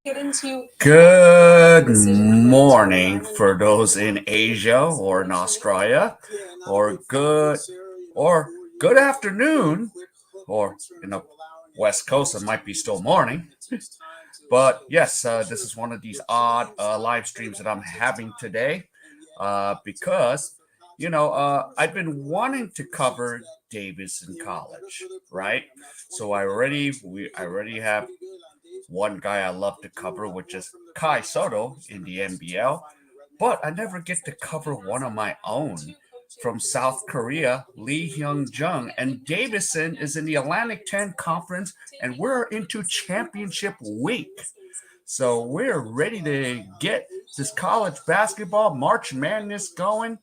Good morning for those in Asia or in Australia, or good afternoon, or in the West Coast it might be still morning. But yes, this is one of these odd live streams that I'm having today because I've been wanting to cover Davidson College, right? So I already have one guy I love to cover, which is Kai Soto in the NBL, but I never get to cover one of my own from South Korea, Lee Hyung Jung. And Davidson is in the Atlantic-10 conference, and we're into championship week. So we're ready to get this college basketball March Madness going.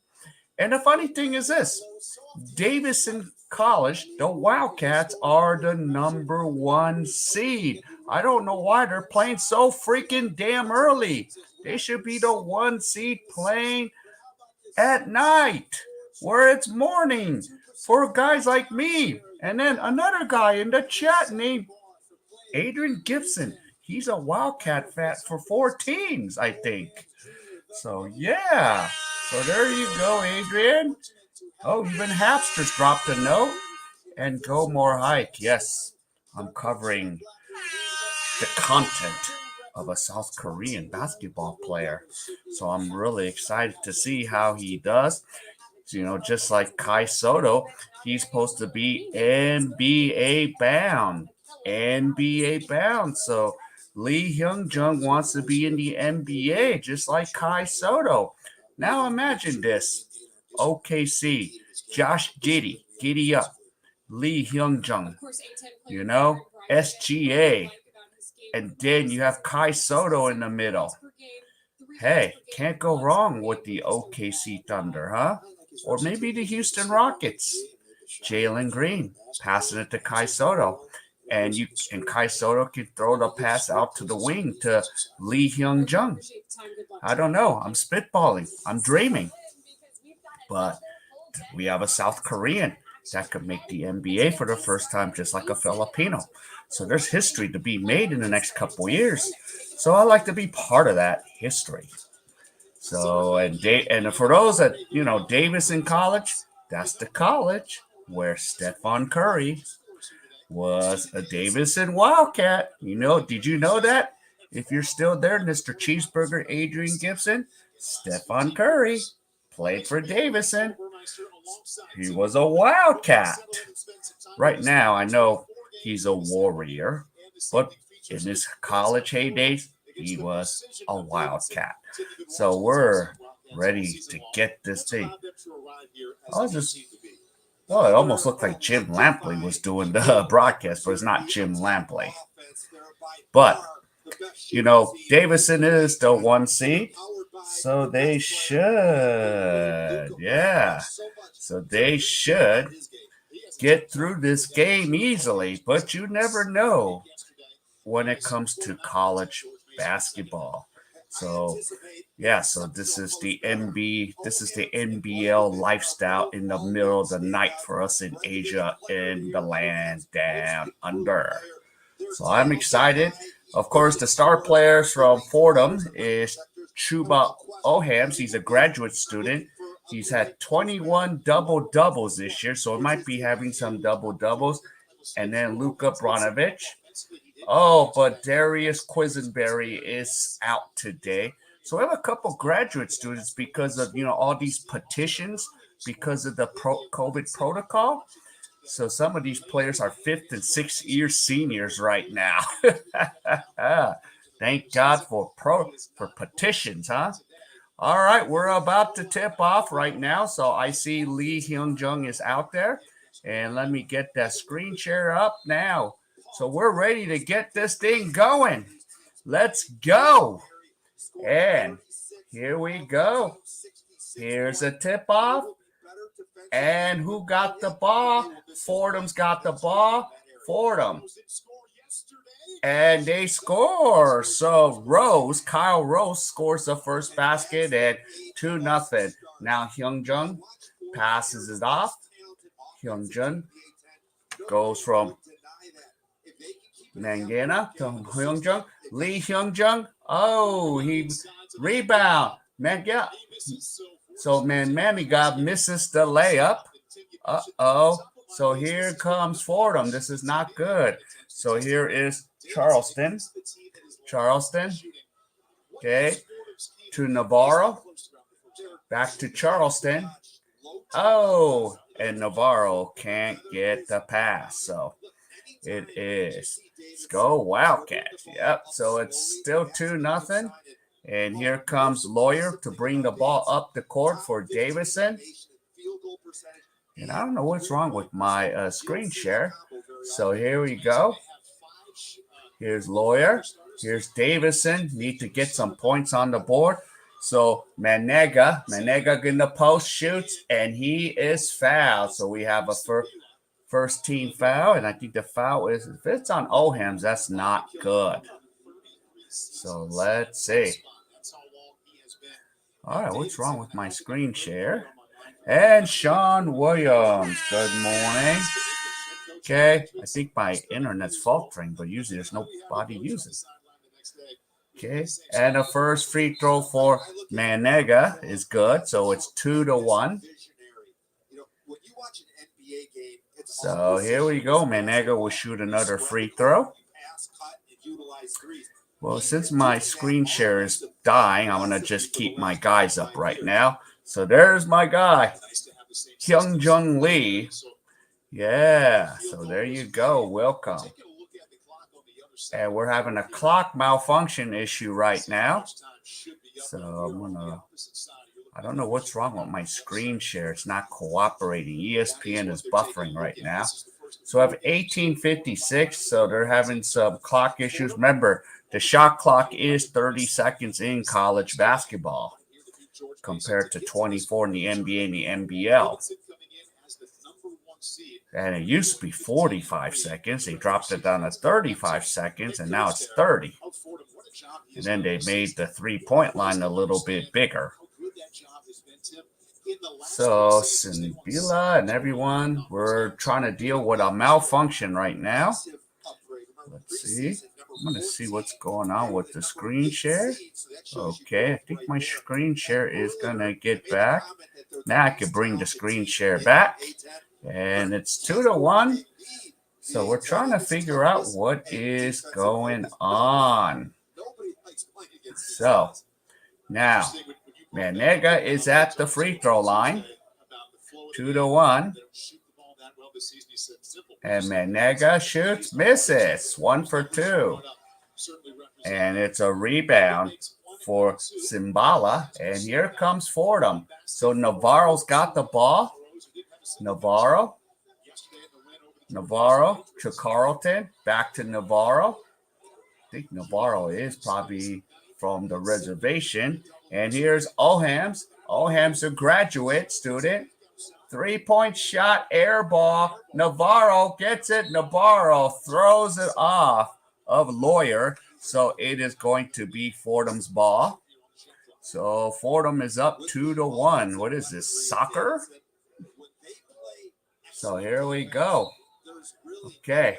And the funny thing is this: Davidson College, the Wildcats are the number one seed. I don't know why they're playing so freaking damn early. They should be the one seed playing at night where it's morning for guys like me. And then another guy in the chat named Adrian Gibson. He's a Wildcat fan for 4 teams, I think. So, yeah. So there you go, Adrian. Oh, even Hapsters dropped a note. And Go More Hike. Yes, I'm covering the content of a South Korean basketball player. So I'm really excited to see how he does. Just like Kai Soto, he's supposed to be NBA bound. NBA bound. So Lee Hyung Jung wants to be in the NBA, just like Kai Soto. Now imagine this: OKC, Josh Giddy up. Lee Hyung Jung, SGA, and then you have Kai Soto in the middle. Hey, can't go wrong with the OKC Thunder, huh? Or maybe the Houston Rockets. Jalen Green passing it to Kai Soto. And Kai Soto can throw the pass out to the wing to Lee Hyung Jung. I don't know. I'm spitballing. I'm dreaming. But we have a South Korean that could make the NBA for the first time, just like a Filipino. So there's history to be made in the next couple years. So I like to be part of that history. So and for those that Davidson College, that's the college where Stephon Curry was a Davidson Wildcat. Did you know that? If you're still there, Mr. Cheeseburger Adrian Gibson, Stephon Curry played for Davidson. He was a Wildcat. Right now, I know he's a Warrior, but in his college heydays, he was a Wildcat. So we're ready to get this thing. It almost looked like Jim Lampley was doing the broadcast, but it's not Jim Lampley. But, Davidson is the one seed, so they should. Yeah. So they should get through this game easily, but you never know when it comes to college basketball. So this is the NBL lifestyle in the middle of the night for us in Asia and the land down under. So I'm excited. Of course, the star players from Fordham is Chuba Ohams. He's a graduate student. He's had 21 double-doubles this year, so it might be having some double-doubles. And then Luka Branovic. Oh, but Darius Quisenberry is out today. So we have a couple graduate students because of, all these petitions because of the COVID protocol. So some of these players are 5th and 6th year seniors right now. Thank God for petitions, huh? All right, we're about to tip off right now. So I see Lee Hyung Jung is out there. And let me get that screen share up now. So we're ready to get this thing going. Let's go. And here we go. Here's a tip off. And who got the ball? Fordham's got the ball. Fordham. And they score. So Kyle Rose scores the first basket at 2-0. Now Hyung Jung passes it off. Hyung Jung goes from Mangana to Hyung Jung. Lee Hyung-jung. Oh, he rebound. Man, yeah. So, man, Mamigov misses the layup. Uh-oh. So here comes Fordham. This is not good. So here is Charleston. Okay. To Navarro. Back to Charleston. Oh, and Navarro can't get the pass. So it is. Let's go Wildcats. Yep. So it's still 2-0. And here comes Lawyer to bring the ball up the court for Davidson. And I don't know what's wrong with my screen share. So here we go. Here's Lawyer. Here's Davidson. Need to get some points on the board. So Manega in the post shoots, and he is fouled. So we have a first team foul, and I think the foul is, if it's on Ohams, that's not good. So let's see. All right, what's wrong with my screen share? And Sean Williams, good morning. Okay, I think my internet's faltering, but usually there's nobody using it. Okay, and the first free throw for Manega is good, so it's 2-1. So here we go. Manega will shoot another free throw. Well, since my screen share is dying, I'm going to just keep my guys up right now. So there's my guy, Hyung-jung Lee. Yeah, so there you go. Welcome. And we're having a clock malfunction issue right now. So I don't know what's wrong with my screen share. It's not cooperating. ESPN is buffering right now. So I have 18:56, so they're having some clock issues. Remember, the shot clock is 30 seconds in college basketball compared to 24 in the NBA and the NBL. And it used to be 45 seconds. They dropped it down to 35 seconds, and now it's 30. And then they made the three-point line a little bit bigger. So, Sinbila and everyone, we're trying to deal with a malfunction right now. Let's see. I'm going to see what's going on with the screen share. Okay, I think my screen share is going to get back. Now I can bring the screen share back. And it's 2-1. So we're trying to figure out what is going on. So now Manega is at the free throw line. 2-1. And Manega shoots, misses. 1 for 2. And it's a rebound for Simbala. And here comes Fordham. So Navarro's got the ball. Navarro to Carlton, back to Navarro. I think Navarro is probably from the reservation. And here's Ohams. Ohams, a graduate student. 3-point shot, air ball. Navarro gets it. Navarro throws it off of Lawyer. So it is going to be Fordham's ball. So Fordham is up 2-1. What is this, soccer? So here we go. Okay,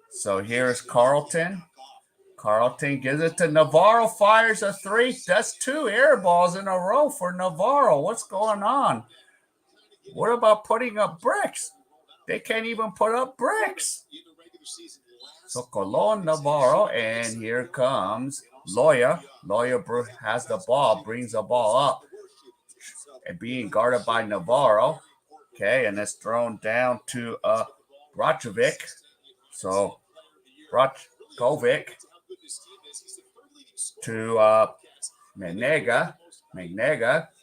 so here's Carlton. Carlton gives it to Navarro, fires a 3. That's 2 air balls in a row for Navarro. What's going on? What about putting up bricks? They can't even put up bricks. So Colon, Navarro, and here comes Lawyer. Lawyer has the ball, brings the ball up, and being guarded by Navarro. Okay, and it's thrown down to Brachovic. So Brachovic to Manega.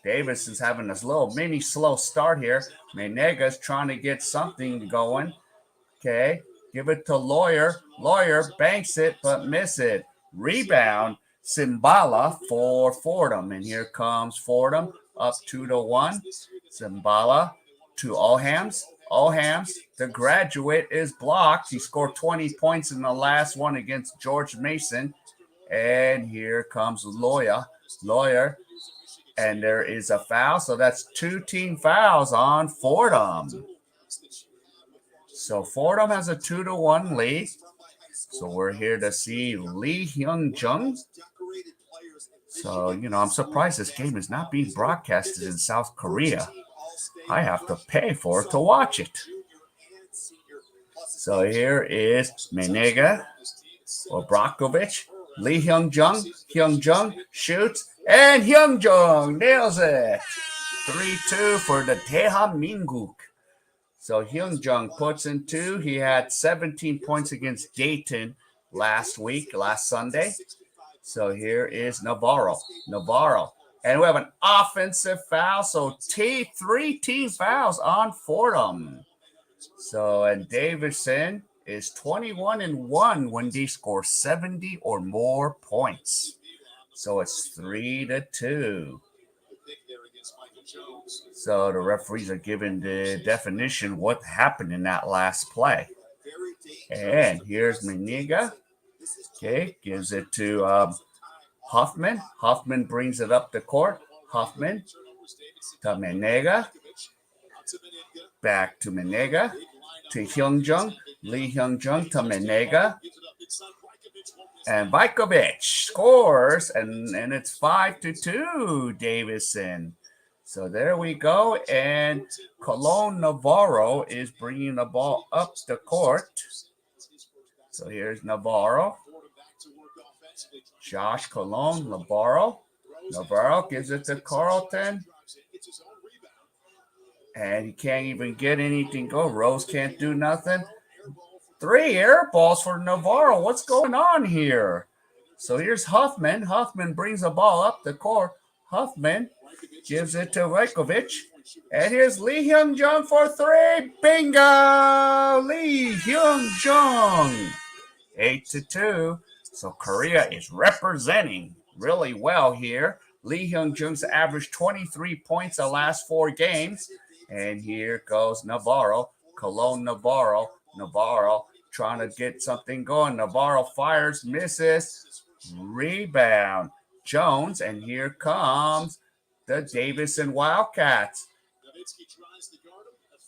Davidson's having this little mini slow start here. Manega's trying to get something going. Okay, give it to Lawyer. Lawyer banks it but miss it. Rebound, Simbala for Fordham. And here comes Fordham up 2-1. Simbala to Ohams. Ohams, the graduate, is blocked. He scored 20 points in the last one against George Mason. And here comes Lawyer. And there is a foul. So that's 2 team fouls on Fordham. So Fordham has a 2-1 lead. So we're here to see Lee Hyung-jung. So, I'm surprised this game is not being broadcasted in South Korea. I have to pay for it to watch it. So here is Menega or Brockovich. Lee Hyung-jung. Hyung-jung shoots, and Hyung-jung nails it. 3-2 for the Daehanminguk. So Hyung-jung puts in 2. He had 17 points against Dayton last Sunday. So here is Navarro. And we have an offensive foul. So 3 team fouls on Fordham. So, and Davidson is 21-1 when they score 70 or more points. So it's 3-2. So the referees are giving the definition what happened in that last play. And here's Meniga. Okay, gives it to Hoffman. Hoffman brings it up the court. Hoffman to Menega. Back to Menega. To Hyung-jung. Lee Hyung-jung to Menega. And Vajkovic scores, and it's 5-2, Davidson. So there we go, and Cologne Navarro is bringing the ball up the court. So here's Navarro. Josh Cologne, Navarro. Navarro gives it to Carlton. And he can't even get anything go. Rose can't do nothing. 3 air balls for Navarro. What's going on here? So here's Huffman. Huffman brings the ball up the court. Huffman gives it to Vajkovic. And here's Lee Hyung-jung for 3. Bingo! Lee Hyung-jung. 8-2. So Korea is representing really well here. Lee Hyung-jung's averaged 23 points the last 4 games. And here goes Navarro. Cologne Navarro. Navarro trying to get something going. Navarro fires, misses. Rebound. Jones. And here comes the Davidson Wildcats.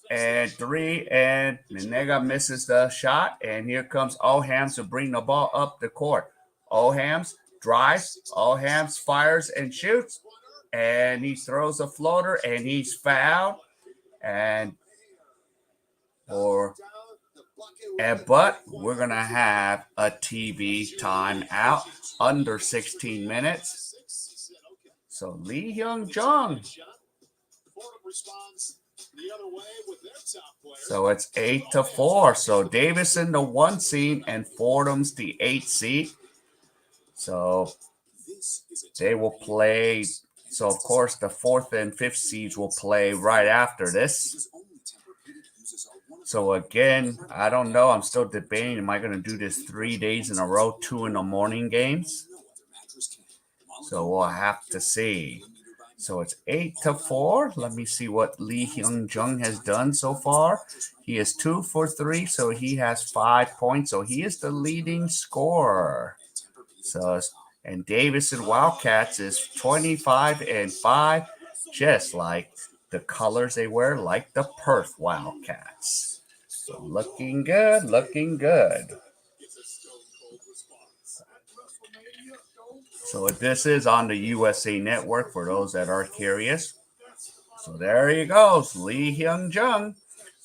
And 3, and Menega misses the shot. And here comes Ohams to bring the ball up the court. Ohams drives. Ohams fires and shoots. And he throws a floater, and he's fouled. But we're going to have a TV timeout under 16 minutes. So Lee Hyung-jung. So it's 8-4. So Davidson the 1 seed and Fordham's the 8 seed. So they will play. So of course the 4th and 5th seeds will play right after this. So again, I don't know. I'm still debating. Am I going to do this 3 days in a row, 2 in the morning games? So we'll have to see. So it's 8-4. Let me see what Lee Hyung-jung has done so far. He is 2 for 3, so he has 5 points. So he is the leading scorer. So, and Davidson Wildcats is 25-5, just like the colors they wear, like the Perth Wildcats. So looking good, looking good. So this is on the USA Network for those that are curious. So there he goes, Lee Hyung-jung,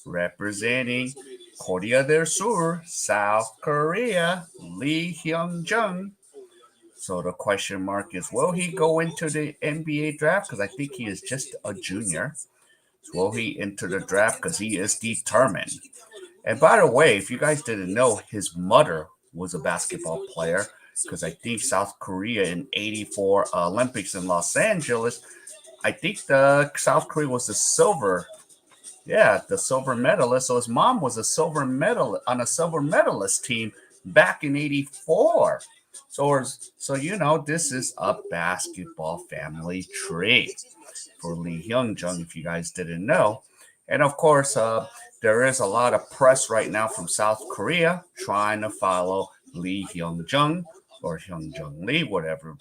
representing Korea del Sur, South Korea, Lee Hyung-jung. So the question mark is, will he go into the NBA draft? Because I think he is just a junior. So will he enter the draft? Because he is determined. And by the way, if you guys didn't know, his mother was a basketball player. Because I think South Korea in '84 Olympics in Los Angeles, I think the South Korea was the silver medalist. So his mom was a silver medalist on a silver medalist team back in '84. So this is a basketball family tree for Lee Hyung-jung, if you guys didn't know. And of course, there is a lot of press right now from South Korea trying to follow Lee Hyung-jung or Hyung-jung Lee, whatever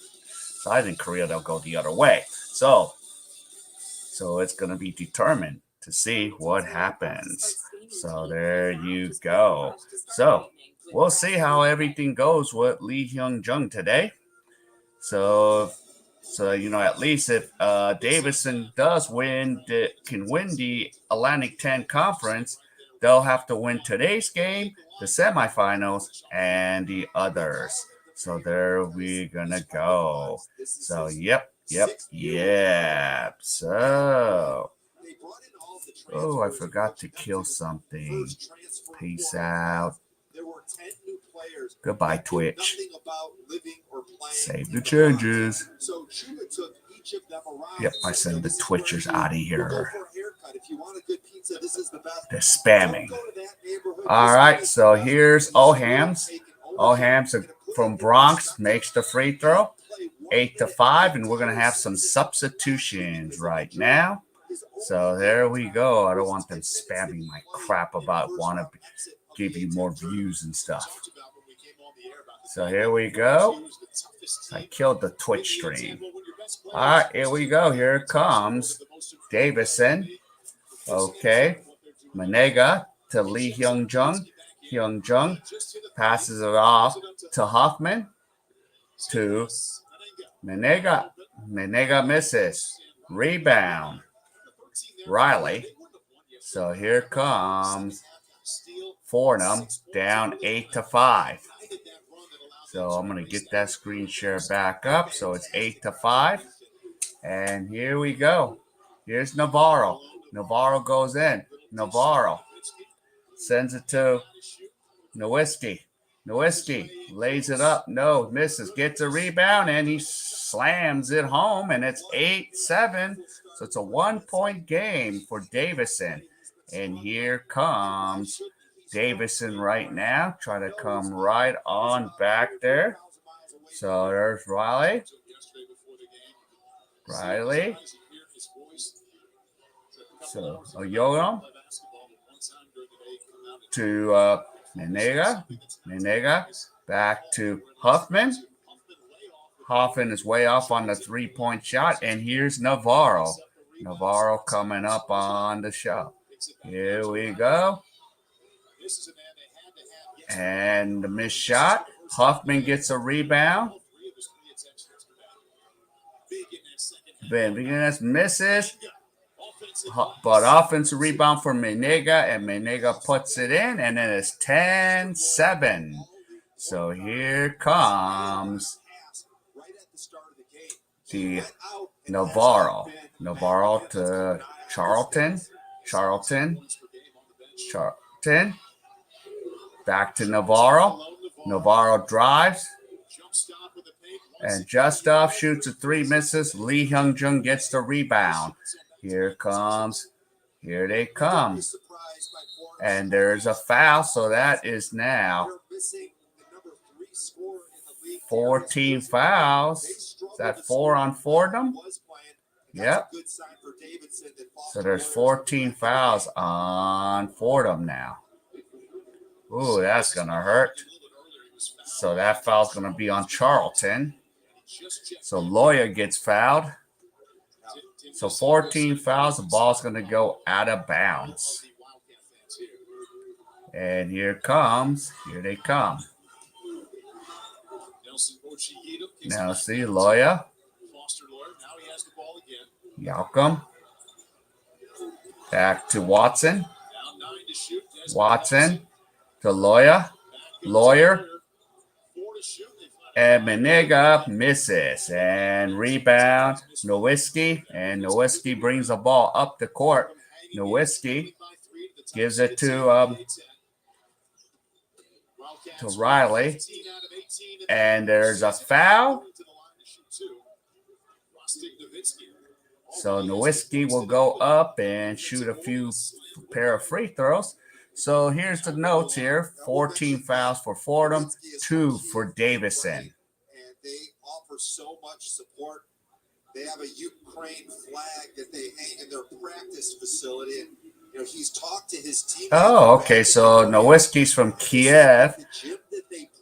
side in Korea, they'll go the other way. So it's going to be determined to see what happens. So there you go. So we'll see how everything goes with Lee Hyung-jung today. So at least if Davidson can win the Atlantic-10 conference, they'll have to win today's game, the semifinals, and the others. So there we're gonna go. So yep. So I forgot to kill something. Peace out. Goodbye, Twitch. Save the changes. Yep, I send the Twitchers out of here. They're spamming. All right, so here's Ohams. Ohams from Bronx makes the free throw. 8-5, and we're going to have some substitutions right now. So there we go. I don't want them spamming my crap about want to give you more views and stuff. So here we go. I killed the Twitch stream. All right, here we go. Here comes Davidson. Okay. Manega to Lee Hyung-jung. Hyung-jung passes it off to Hoffman. To Manega. Manega misses. Rebound. Riley. So here comes Fordham down 8-5. So I'm going to get that screen share back up. So it's 8-5. And here we go. Here's Navarro. Navarro goes in. Navarro sends it to Nowitzki. Nowitzki lays it up. No, misses. Gets a rebound, and he slams it home, and it's 8-7. So it's a 1-point game for Davidson. And here comes Davidson right now. Try to come right on back there. So there's Riley. So Yoram to Menega. Menega back to Huffman. Hoffman is way off on the 3-point shot. And here's Navarro. Navarro coming up on the shot. Here we go. And the missed shot. Huffman gets a rebound. Van Venus misses. But offensive rebound for Menega, and Menega puts it in, and then it's 10-7. So here comes the Navarro. Navarro to Charlton. Charlton. Back to Navarro. Navarro drives. And Justov shoots a 3, misses. Lee Hyung-jung gets the rebound. Here they come. And there's a foul, so that is now 14 fouls. Is that 4 on Fordham? Yep. So there's 14 fouls on Fordham now. Ooh, that's going to hurt. So that foul's going to be on Charlton. So Loya gets fouled. So 14 fouls, the ball's going to go out of bounds. And here they come. Now see Loya. Yalcum. Back to Watson. Watson to Loya. Lawyer. And Menega misses. And rebound, Nowitzki. And Nowitzki brings the ball up the court. Nowitzki gives it to Riley. And there's a foul. So Nowitzki will go up and shoot a pair of free throws. So here's the notes here. 14 fouls for Fordham, 2 for Davidson. And they offer so much support. They have a Ukraine flag that they hang in their practice facility. And, he's talked to his team. Oh, okay. So Nowitzki's from Kiev,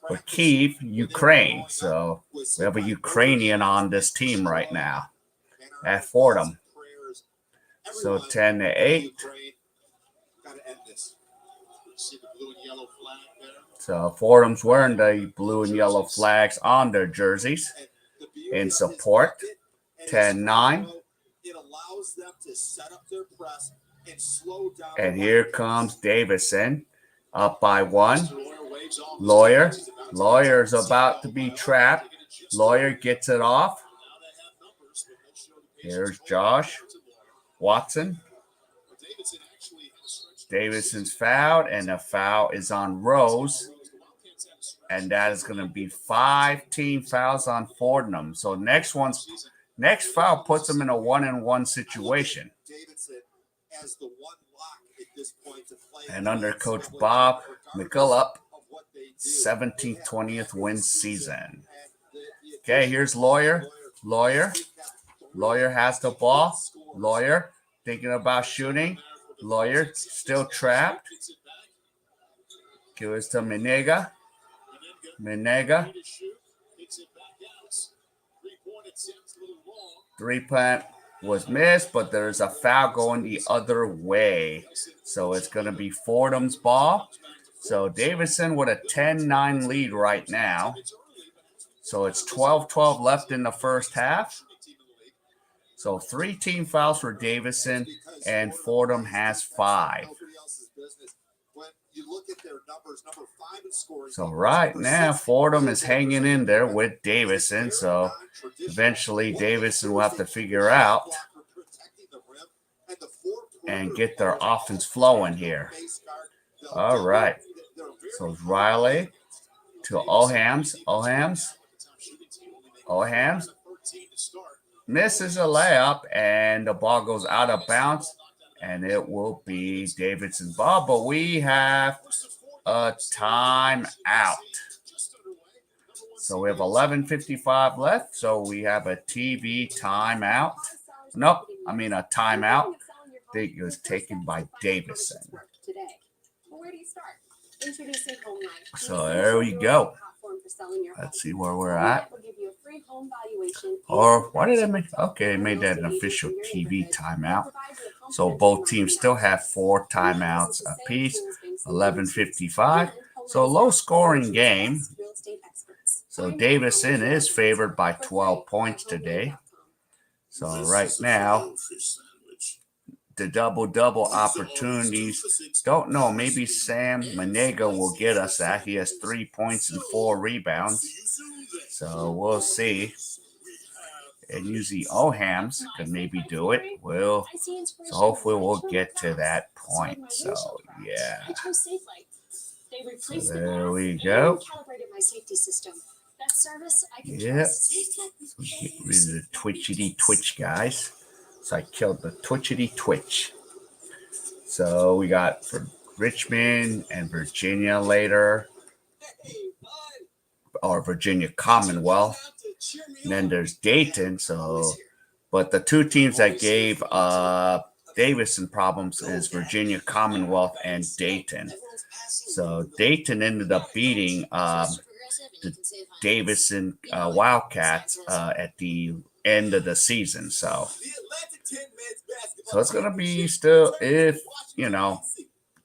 or Kyiv, Ukraine. So we have a Ukrainian on this team right now at Fordham. So 10-8. Gotta end this. So Fordham's wearing the blue and yellow flags on their jerseys in support. 10-9. And here comes Davidson, up by 1. Lawyer's about to be trapped. Lawyer gets it off. Here's Josh Watson. Davidson's fouled, and the foul is on Rose. And that is going to be 5 team fouls on Fordham. So next foul puts them in a 1-and-1 situation. And under Coach Bob McCullough, 17th, 20th win season. Okay, here's Lawyer. Lawyer has the ball. Lawyer thinking about shooting. Lawyer still trapped. Gives to Menega. Three-point was missed, but there's a foul going the other way. So it's going to be Fordham's ball. So Davidson with a 10-9 lead right now. So it's 12-12 left in the first half. So 3 team fouls for Davidson, and Fordham has 5. So right now, Fordham is hanging in there with Davidson. So eventually, Davidson will have to figure out and get their offense flowing here. All right. So Riley to Ohams. Ohams misses a layup, and the ball goes out of bounds, and it will be Davidson's ball. But we have a timeout. So we have 11:55 left. So we have a TV timeout. Nope, I mean a timeout. I think it was taken by Davidson. So there we go. Let's see where we're at. Or why did I make? Okay, I made that an official TV timeout. So both teams still have 4 timeouts apiece. 11:55. So low scoring game. So Davidson is favored by 12 points today. So right now, the double-double opportunities. Don't know. Maybe Sam Menega will get us that. He has 3 points and 4 rebounds. So we'll see. And usually Ohams could maybe do it. So hopefully we'll get to that point. So yeah. So there we go. Yep. So get rid of the twitchity twitch, guys. So I killed the twitchity twitch. So we got for Richmond and Virginia later, or Virginia Commonwealth. And then there's Dayton. So, but the 2 teams that gave Davidson problems is Virginia Commonwealth and Dayton. So Dayton ended up beating the Davidson Wildcats at the end of the season. So it's going to be still, if,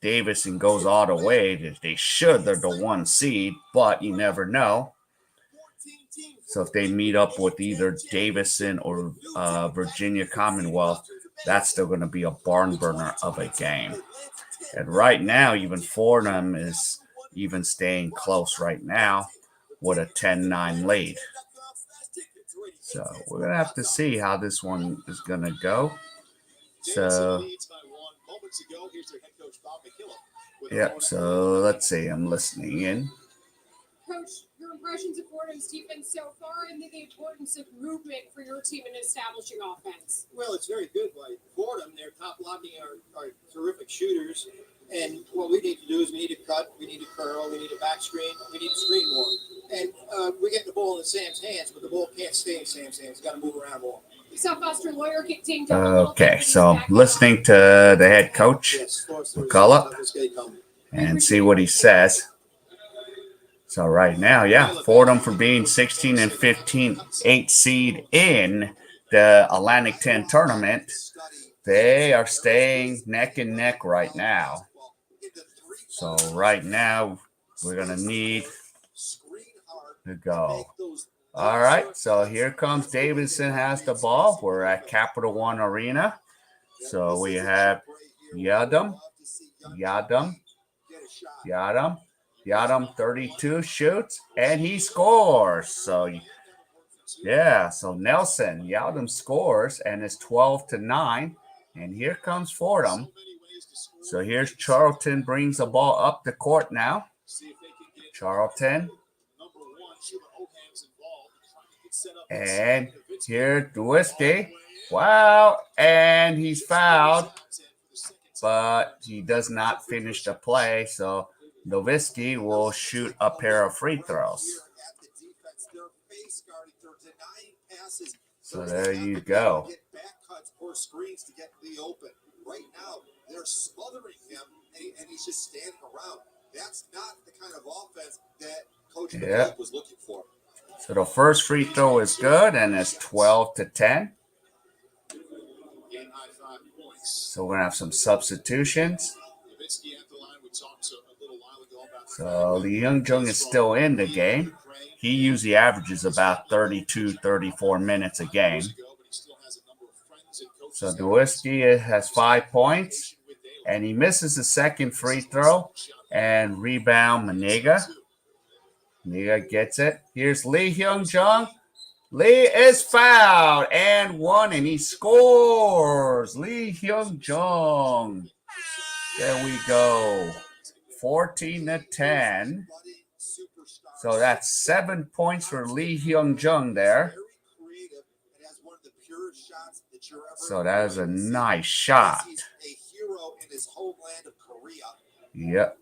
Davidson goes all the way, they should. They're the 1 seed, but you never know. So if they meet up with either Davidson or Virginia Commonwealth, that's still going to be a barn burner of a game. And right now, even Fordham is even staying close right now with a 10-9 lead. So we're going to have to see how this one is going to go. So, yep, so let's see. I'm listening in. Coach, your impressions of Fordham's defense so far, and then the importance of movement for your team in establishing offense. Well, it's very good by Fordham. Their top lobby are terrific shooters. And what we need to do is we need to cut, we need to curl, we need to back screen, we need to screen more. And we get the ball in Sam's hands, but the ball can't stay in Sam's hands. It's got to move around more. Lawyer team. Okay, so listening to the head coach, McCullough, and see what he says. So right now, Fordham for being 16 and 15, 8 seed in the Atlantic-10 tournament, they are staying neck and neck right now. So right now, we're going to need to go. All right, so here comes Davidson has the ball. We're at Capital One Arena. So we have Yadam, 32 shoots, and he scores. So yeah, so Nelson, Yadam scores, and it's 12-9. And here comes Fordham. So here's Charlton brings the ball up the court now. Charlton. And here Duiski. Wow, and he's fouled, but he does not finish the play. So Nowitzki will shoot a pair of free throws. So there you go. Right now, they're smothering him, and he's just standing around. That's not the kind of offense that Coach McCullough was looking for. So the first free throw is good, and it's 12-10. So we're going to have some substitutions. So Lee Young-jung is still in the game. He usually averages about 32, 34 minutes a game. So Nowitzki has 5 points, and he misses the second free throw, and rebound Manega. Manega gets it. Here's Lee Hyung-jung. Lee is fouled and one, and he scores. Lee Hyung-jung. There we go. 14-10. So that's 7 points for Lee Hyung-jung there. So that is a nice shot. Yep.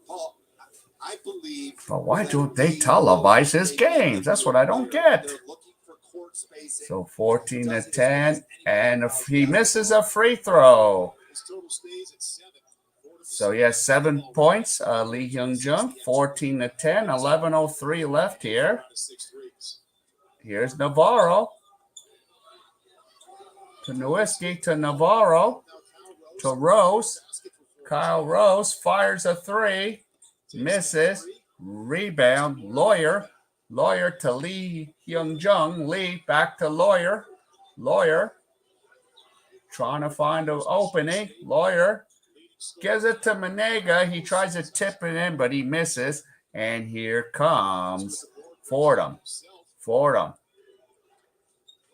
But why don't they televise his games? That's what I don't get. So 14-10, and if he misses a free throw. So he has 7 points, Lee Hyung-jung, 14-10, 11:03 left here. Here's Navarro. To Nowitzki, to Navarro, to Rose. Kyle Rose fires a three, misses, rebound, Lawyer to Lee Hyung-jung, Lee back to Lawyer, trying to find an opening, Lawyer gives it to Manega, he tries to tip it in, but he misses, and here comes Fordham,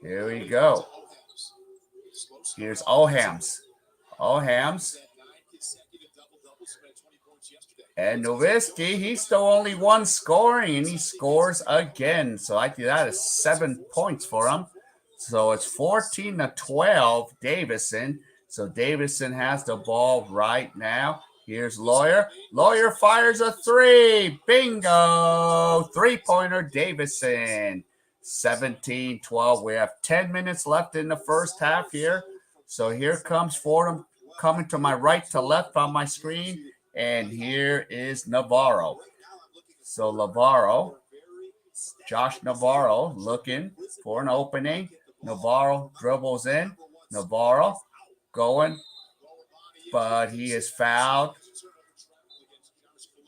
here we go, here's Ohams, and Nowitzki, he's still only one scoring, and he scores again. So I think that is 7 points for him. So it's 14-12, Davidson. So Davidson has the ball right now. Here's Lawyer. Lawyer fires a three. Bingo! Three-pointer, Davidson. 17-12. We have 10 minutes left in the first half here. So here comes Fordham coming to my right to left on my screen. And here is Navarro. So Josh Navarro looking for an opening. Navarro dribbles in. Navarro going, but he is fouled.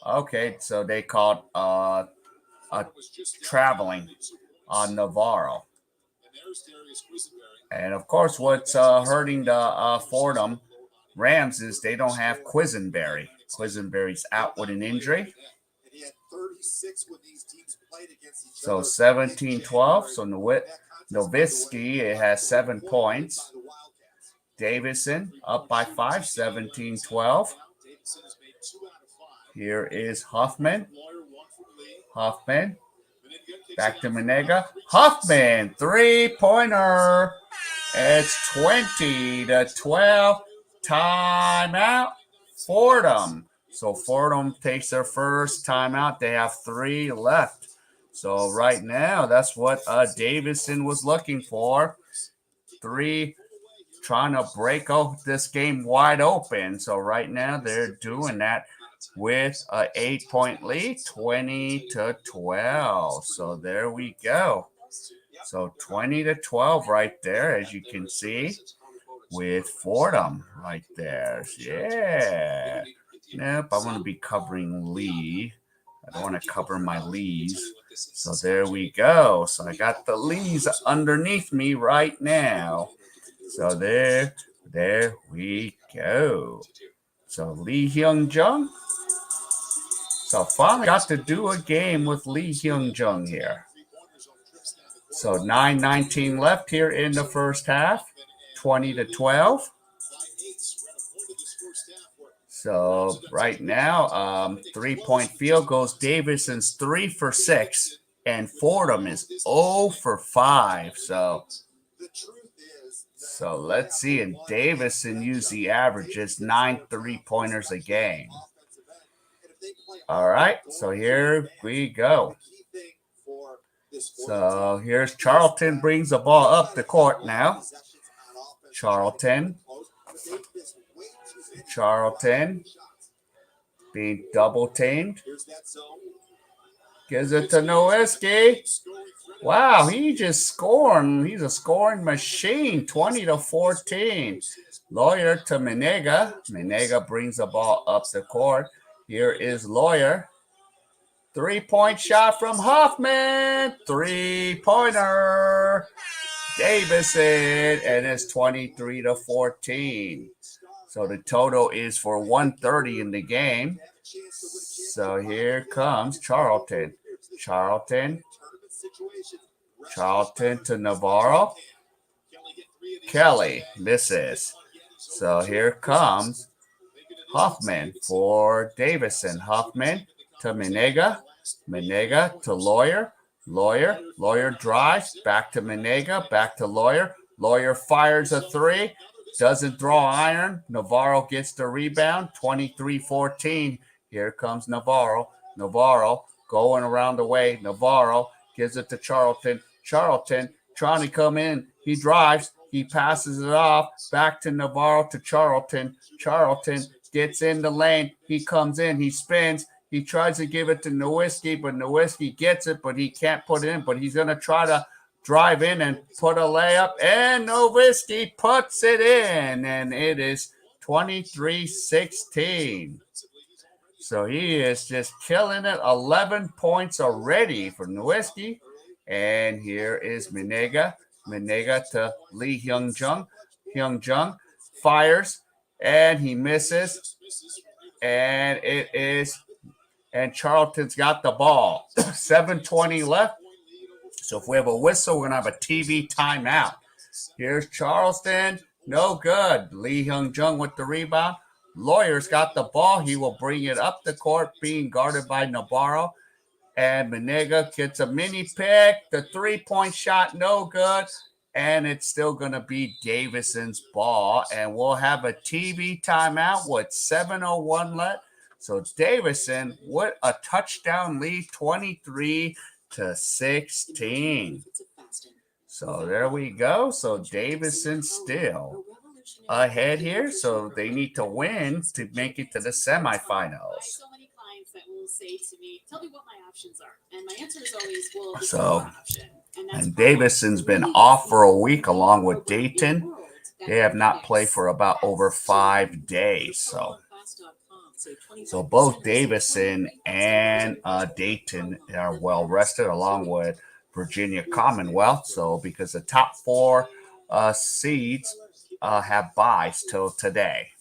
Okay, so they called a traveling on Navarro. And of course, what's hurting the Fordham Rams is they don't have Quisenberry. Quisenberry's out with an injury. So 17-12. So Nowitzki has 7 points. Davidson up by 5, 17-12. Here is Huffman. Back to Manega. Huffman, three-pointer. It's 20-12. Timeout. Fordham. So Fordham takes their first timeout. They have 3 left. So right now, that's what Davidson was looking for. 3, trying to break out this game wide open. So right now, they're doing that with an 8-point lead, 20-12. So there we go. So 20-12 right there, as you can see, with Fordham right there. Yeah. Nope, I want to be covering Lee. I don't want to cover my Lees. So there we go. So I got the Lees underneath me right now. So there we go. So Lee Hyung Jung. So finally got to do a game with Lee Hyung Jung here. So 9:19 left here in the first half. 20-12. So right now, 3-point field goes. Davidson's 3 for 6, and Fordham is 0 for 5. So let's see. And Davidson usually averages 9 3-pointers a game. All right, so here we go. So here's Charlton brings the ball up the court now. Charlton being double teamed. Gives it to Nowitzki. Wow, he just scored. He's a scoring machine. 20-14. Lawyer to Menega. Menega brings the ball up the court. Here is Lawyer. 3-point shot from Hoffman. 3-pointer. Davidson, and it's 23-14. So the total is for 130 in the game. So here comes Charlton. Charlton to Navarro. Kelly misses. So here comes Hoffman for Davidson. Hoffman to Menega. Menega to Lawyer. Lawyer drives. Back to Menega. Back to Lawyer. Lawyer fires a 3. Doesn't draw iron. Navarro gets the rebound. 23-14. Here comes Navarro. Navarro going around the way. Navarro gives it to Charlton. Charlton trying to come in. He drives. He passes it off. Back to Navarro to Charlton. Charlton gets in the lane. He comes in. He spins. He tries to give it to Nowitzki, but Nowitzki gets it, but he can't put it in. But he's going to try to drive in and put a layup, and Nowitzki puts it in, and it is 23-16. So he is just killing it. 11 points already for Nowitzki. And here is Menega. Menega to Lee Hyung Jung. Hyung Jung fires, and he misses. And it is, and Charlton's got the ball. 7:20 left. So if we have a whistle, we're going to have a TV timeout. Here's Charleston. No good. Lee Hyung Jung with the rebound. Lawyer's got the ball. He will bring it up the court, being guarded by Navarro. And Menega gets a mini pick. The 3-point shot, no good. And it's still going to be Davidson's ball. And we'll have a TV timeout with 7:01 left. So Davidson with a touchdown lead, 23-16. So there we go. So Davidson still ahead here. So they need to win to make it to the semifinals. So many clients that will say to me, "Tell me what my options are," and my answer is always, "Well, this is one option." And Davidson's been off for a week along with Dayton. They have not played for about over 5 days. So both Davidson and Dayton are well rested, along with Virginia Commonwealth. So because the top 4 seeds have byes till today.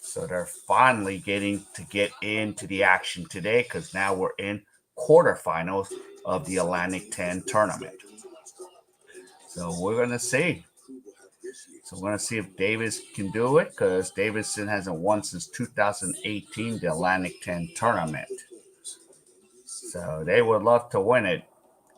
So they're finally getting to get into the action today, because now we're in quarterfinals of the Atlantic-10 tournament. So we're going to see. So we're going to see if Davis can do it, because Davidson hasn't won since 2018, the Atlantic-10 tournament. So they would love to win it.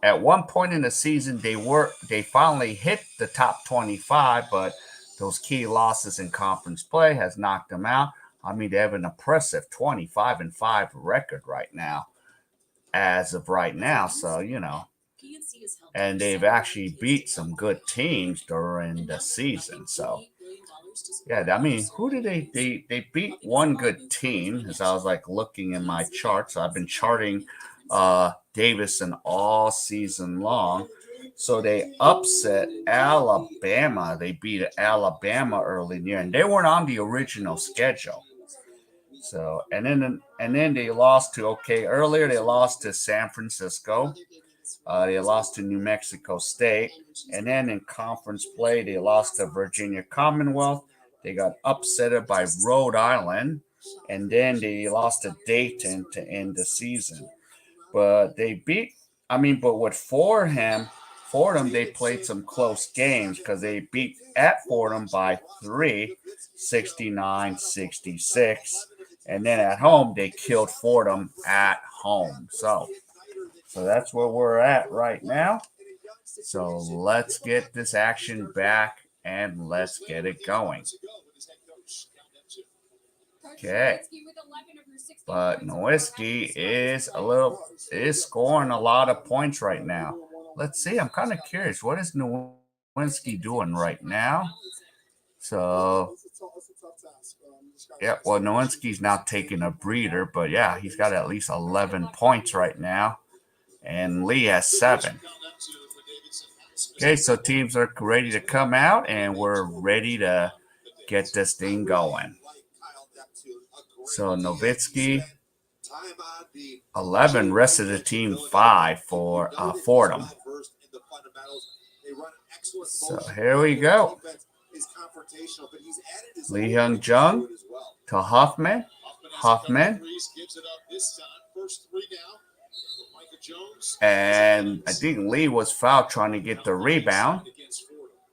At one point in the season, they finally hit the top 25, but those key losses in conference play has knocked them out. I mean, they have an impressive 25-5 record right now, as of right now. So, and they've actually beat some good teams during the season. So, yeah, I mean, who did they beat one good team, as I was like looking in my chart. So I've been charting Davidson all season long. So they upset Alabama. They beat Alabama early in the year, and they weren't on the original schedule. So and then they lost to earlier they lost to San Francisco. They lost to New Mexico State, and then in conference play they lost to Virginia Commonwealth. They got upset by Rhode Island, and then they lost to Dayton to end the season. But they beat. But with Fordham, they played some close games because they beat at Fordham by 3, 69-66. And then at home, they killed Fordham at home. So that's where we're at right now. So let's get this action back and let's get it going. Okay. But Nowitzki is scoring a lot of points right now. Let's see. I'm kind of curious. What is Nowitzki doing right now? So, yeah, well, Nowitzki's now taking a breather, but yeah, he's got at least 11 points right now. And Lee has 7. Okay, so teams are ready to come out, and we're ready to get this thing going. So Nowitzki, 11, rest of the team 5 for Fordham. So here we go. Lee Hyung-jung to Hoffman. And I think Lee was fouled trying to get the rebound.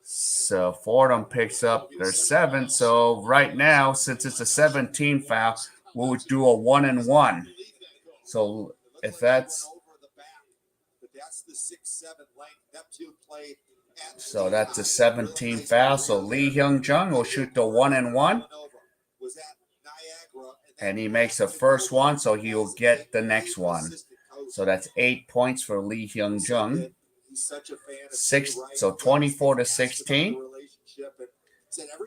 So Fordham picks up their 7. So right now, since it's a 17 foul, we would do a 1-and-1. So if that's a 17 foul. So Lee Hyung-jung will shoot the 1-and-1. And he makes the first one, so he will get the next one. So that's 8 points for Lee Hyung-jung. 24-16.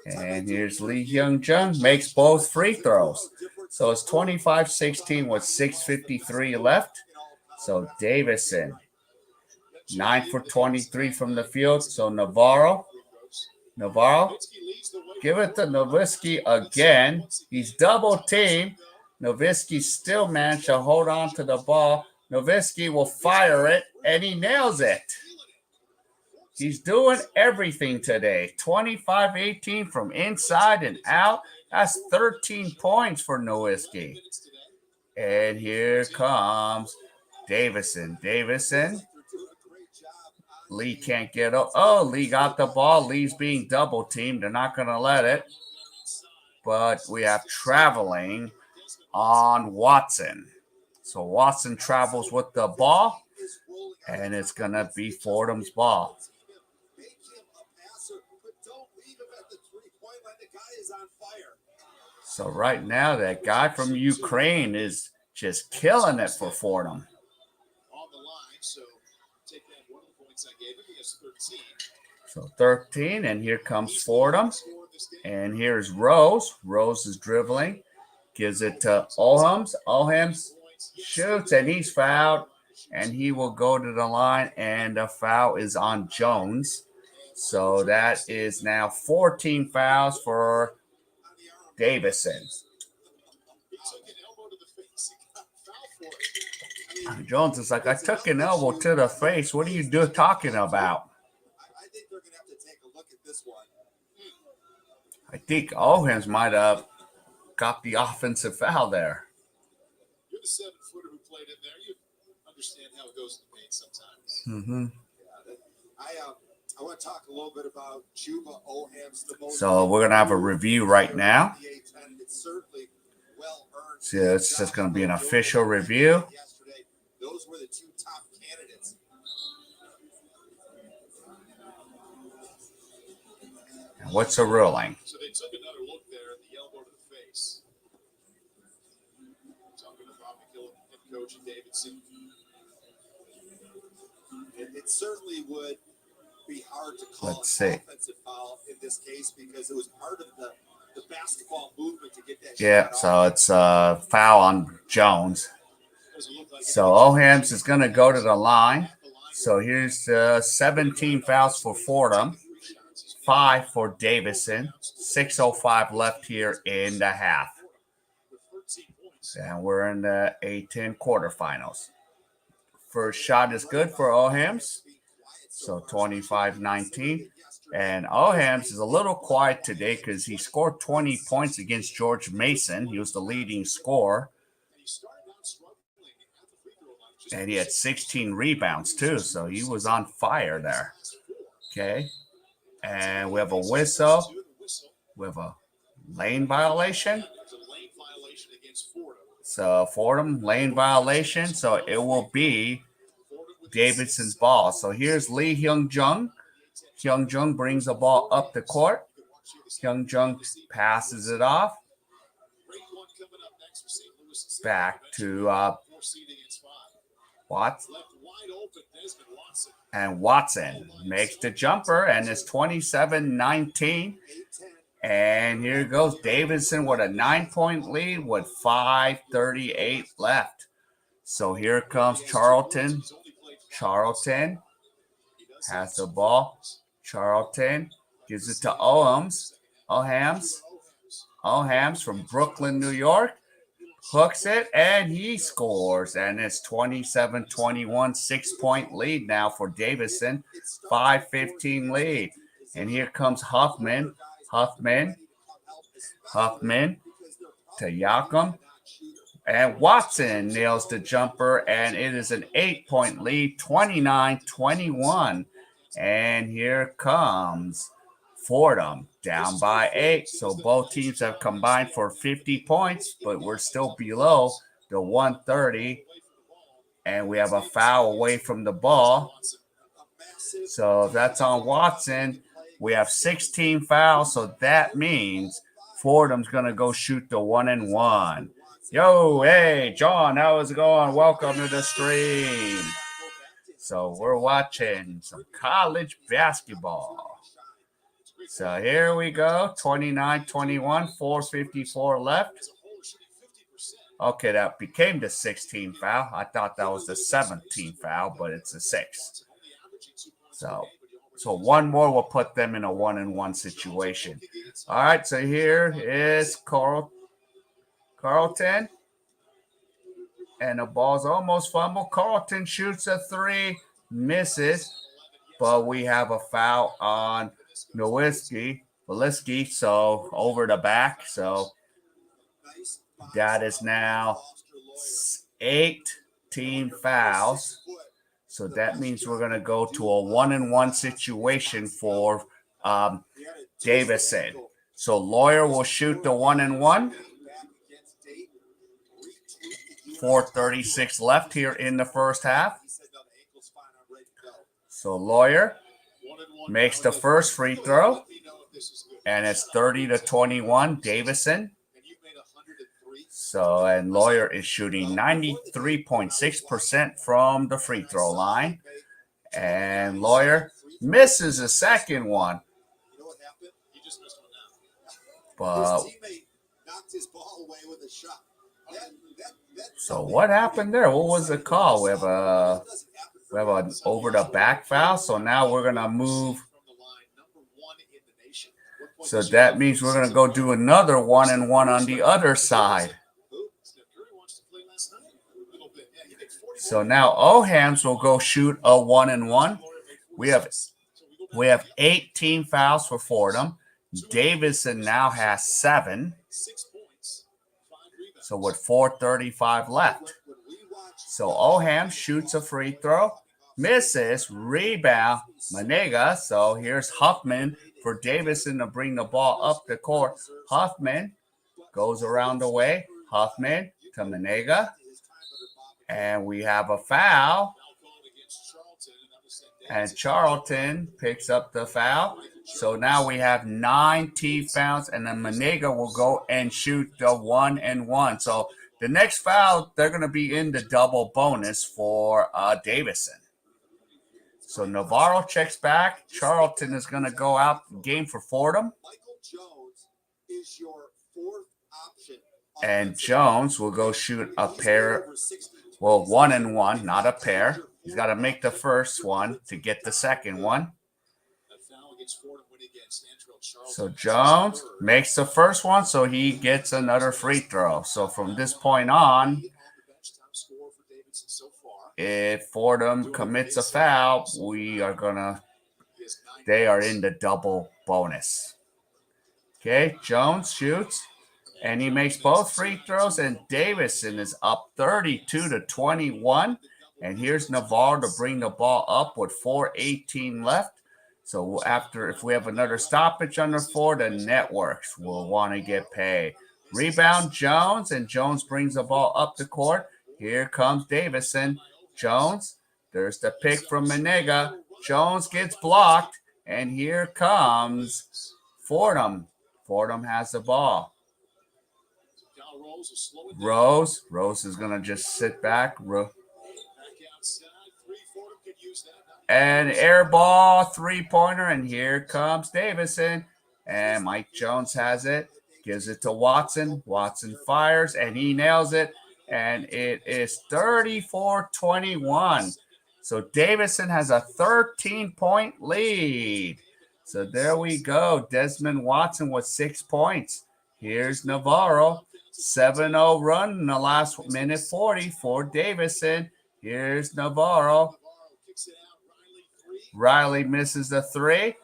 And here's Lee Hyung-jung, makes both free throws. So it's 25-16 with 6:53 left. So Davidson, 9 for 23 from the field. So Navarro, give it to Nowitzki again. He's double teamed. Nowitzki still managed to hold on to the ball. Nowitzki will fire it, and he nails it. He's doing everything today. 25-18 from inside and out. That's 13 points for Nowitzki. And here comes Davidson. Lee can't get up. Oh, Lee got the ball. Lee's being double teamed. They're not going to let it. But we have traveling on Watson. So Watson travels with the ball, and it's going to be Fordham's ball. So right now, that guy from Ukraine is just killing it for Fordham. So 13, and here comes Fordham. And here's Rose. Rose is dribbling. Gives it to Olhams. Olhams shoots, and he's fouled. And he will go to the line, and the foul is on Jones. So that is now 14 fouls for Davidson. Jones is like, I took an elbow to the face. What are you talking about? I think they're going to have to take a look at this one. I think Olhams might have got the offensive foul there. You're the 7-footer who played in there. You understand how it goes in the paint sometimes. Mm-hmm. I want to talk a little bit about Chuba Olhams. So we're going to have a review right now. So it's just going to be an official review. Those were the 2 top candidates. What's the ruling? So they took another look there at the elbow to the face. Talking about McGill and Coach Davidson. It certainly would be hard to call an offensive foul in this case because it was part of the basketball movement to get that shot so it's a foul on Jones. So Olhams is going to go to the line. So here's 17 fouls for Fordham, 5 for Davidson, 6:05 left here in the half. And we're in the A10 quarterfinals. First shot is good for Ohams. So 25-19. And Ohams is a little quiet today because he scored 20 points against George Mason. He was the leading scorer. And he had 16 rebounds too. So he was on fire there. Okay. And we have a whistle. We have a lane violation. So Fordham, lane violation. So it will be Davidson's ball. So here's Lee Hyung-jung. Hyung-jung brings the ball up the court. Hyung-jung passes it off. Back to Watson. And Watson makes the jumper, and it's 27-19. And here goes Davidson with a 9-point lead with 5:38 left. So here comes Charlton. Charlton has the ball. Charlton gives it to Ohams. Ohams from Brooklyn, New York. Hooks it, and he scores. And it's 27-21, 6-point lead now for Davidson. 5:15 lead. And here comes Huffman. Huffman to Yakum. And Watson nails the jumper, and it is an 8-point lead, 29-21. And here comes Fordham down by 8. So both teams have combined for 50 points, but we're still below the 130. And we have a foul away from the ball. So if that's on Watson, we have 16 fouls. So that means Fordham's going to go shoot the 1-and-1. Yo, hey, John, how's it going? Welcome to the stream. So we're watching some college basketball. So here we go, 29-21, 4:54 left. Okay, that became the 16th foul. I thought that was the 17th foul, but it's the 6th. So one more will put them in a 1-and-1 situation. All right, so here is Carlton. And the ball's almost fumbled. Carlton shoots a 3, misses, but we have a foul on Nowitzki, so over the back. So that is now 18 fouls. So that means we're going to go to a 1-and-1 situation for Davidson. So Lawyer will shoot the 1-and-1. 4:36 left here in the first half. So Lawyer makes the first free throw, and it's 30-21 Davidson. So, and Lawyer is shooting 93.6% from the free throw line. And Lawyer misses a second one. But so what happened there? What was the call? We have an over the back foul. So now we're gonna move. So that means we're gonna go do another 1-and-1 on the other side. So now Ohams will go shoot a 1-and-1. We have 18 fouls for Fordham. Davidson now has 7. So with 4:35 left. So Ohams shoots a free throw, misses, rebound, Manega. So here's Huffman for Davidson to bring the ball up the court. Huffman goes around the way. Huffman to Manega. And we have a foul. And Charlton picks up the foul. So now we have 19 fouls, and then Manega will go and shoot the 1-and-1. So the next foul, they're going to be in the double bonus for Davidson. So Navarro checks back. Charlton is going to go out game for Fordham. And Jones will go shoot a pair. Well, 1-and-1, not a pair. He's got to make the first one to get the second one. So Jones makes the first one, so he gets another free throw. So from this point on, if Fordham commits a foul, they are in the double bonus. Okay, Jones shoots, and he makes both free throws, and Davidson is up 32-21. And here's Navarro to bring the ball up with 4:18 left. So if we have another stoppage under 4, the networks will want to get paid. Rebound Jones, and Jones brings the ball up the court. Here comes Davidson. Jones, there's the pick from Menega. Jones gets blocked, and here comes Fordham. Fordham has the ball. Rose is going to just sit back. And air ball, three-pointer, and here comes Davidson. And Mike Jones has it, gives it to Watson. Watson fires, and he nails it. And it is 34-21. So Davidson has a 13-point lead. So there we go. Desmond Watson with 6 points. Here's Navarro. 7-0 run in the last minute 40 for Davidson. Here's Navarro. Riley misses the 3.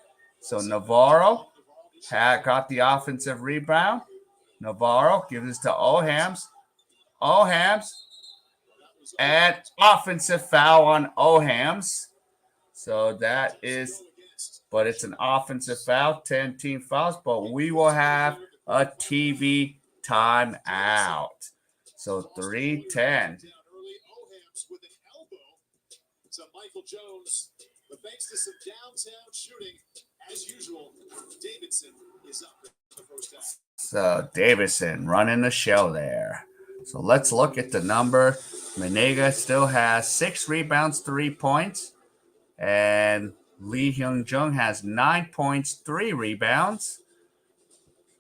So Navarro got the offensive rebound. Navarro gives it to Ohams. And offensive foul on Ohams. So that is, but it's an offensive foul, 10 team fouls, but we will have a TV timeout. So 3:10. Michael Jones, but thanks to some downtown shooting, as usual, Davidson is up in the first half. So Davidson running the show there. So let's look at the number. Menega still has 6 rebounds, 3 points. And Lee Hyung-jung has 9 points, 3 rebounds.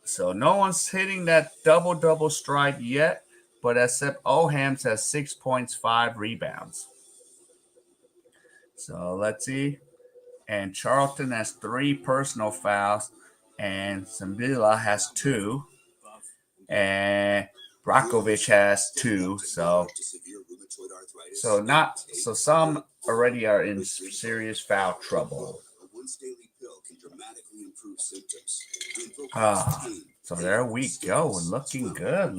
So no one's hitting that double-double strike yet, but except Ohams has 6 points, 5 rebounds. So let's see. And Charlton has 3 personal fouls, and Zambila has 2, and Brakovic has 2. So some already are in serious foul trouble. So there we go. Looking good.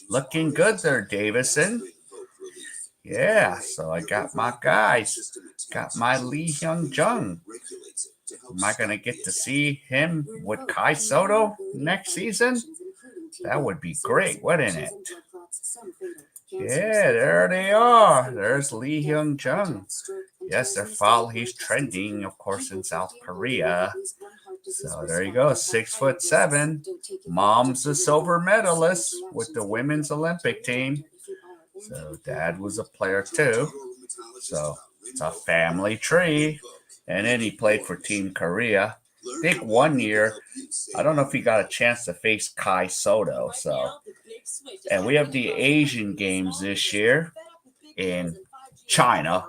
Looking good there, Davidson. Yeah, so I got my guys. Got my Lee Hyung-jung. Am I going to get to see him with Kai Soto next season? That would be great, wouldn't it? Yeah, there they are. There's Lee Hyung-jung. Yes, he's trending, of course, in South Korea. So there you go, 6'7". Mom's a silver medalist with the women's Olympic team. So dad was a player too. So it's a family tree. And then he played for Team Korea. I think one year, I don't know if he got a chance to face Kai Soto. And we have the Asian Games this year in China.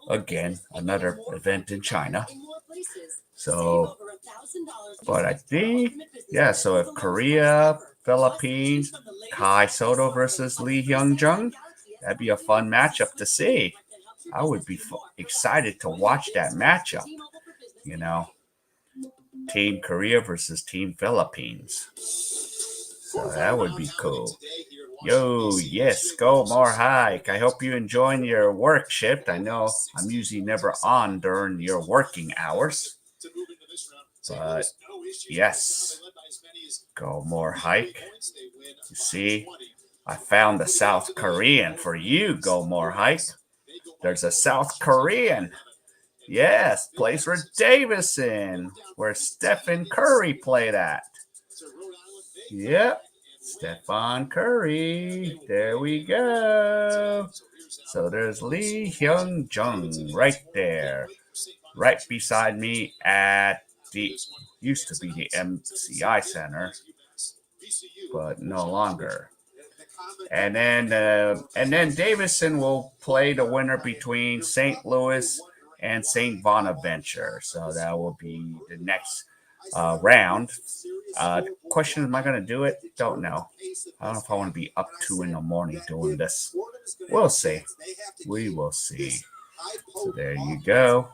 Again, another event in China. So, but I think, so if Korea, Philippines, Kai Soto versus Lee Hyung-jung, that'd be a fun matchup to see. I would be excited to watch that matchup, Team Korea versus Team Philippines. So that would be cool. Yes, go more hike. I hope you're enjoying your work shift. I know I'm usually never on during your working hours. But yes, go more hike. You see, I found a South Korean for you, go more hike. There's a South Korean. Yes, plays for Davidson, where Stephen Curry played at. Yep, Stephen Curry. There we go. So there's Lee Hyung-jung right there, right beside me at the used to be the MCI Center, but no longer. And then Davidson will play the winner between St. Louis and St. Bonaventure. So that will be the next round. Question, am I going to do it? Don't know. I don't know if I want to be up 2 in the morning doing this. We'll see. We will see. So there you go.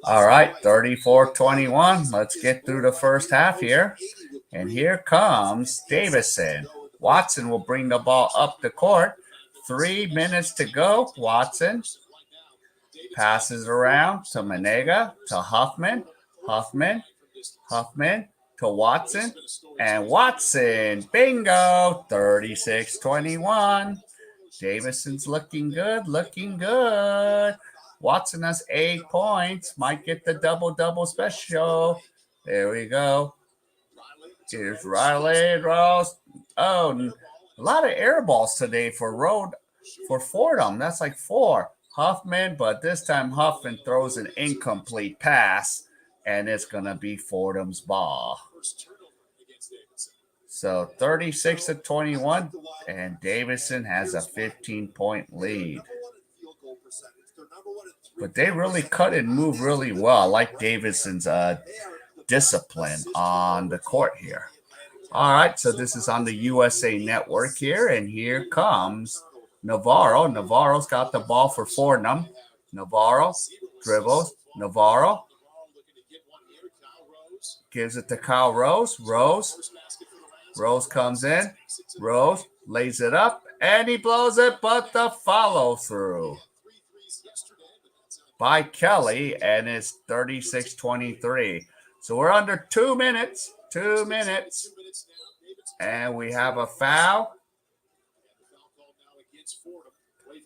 All right, 34-21. Let's get through the first half here. And here comes Davidson. Watson will bring the ball up the court. 3 minutes to go. Watson passes around to Manega, to Huffman. Huffman to Watson. And Watson, bingo, 36-21. Davidson's looking good, looking good. Watson has 8 points. Might get the double-double special. There we go. Here's Riley Rose. Oh, a lot of air balls today for Fordham. That's like 4. Huffman, but this time Huffman throws an incomplete pass, and it's going to be Fordham's ball. So 36-21, and Davidson has a 15-point lead. But they really cut and move really well. I like Davidson's discipline on the court here. All right, so this is on the USA Network here, and here comes Navarro. Navarro's got the ball for Fordham. Navarro dribbles. Navarro gives it to Kyle Rose. Rose comes in. Rose lays it up, and he blows it, but the follow through by Kelly, and it's 36-23. So we're under 2 minutes. 2 minutes. And we have a foul.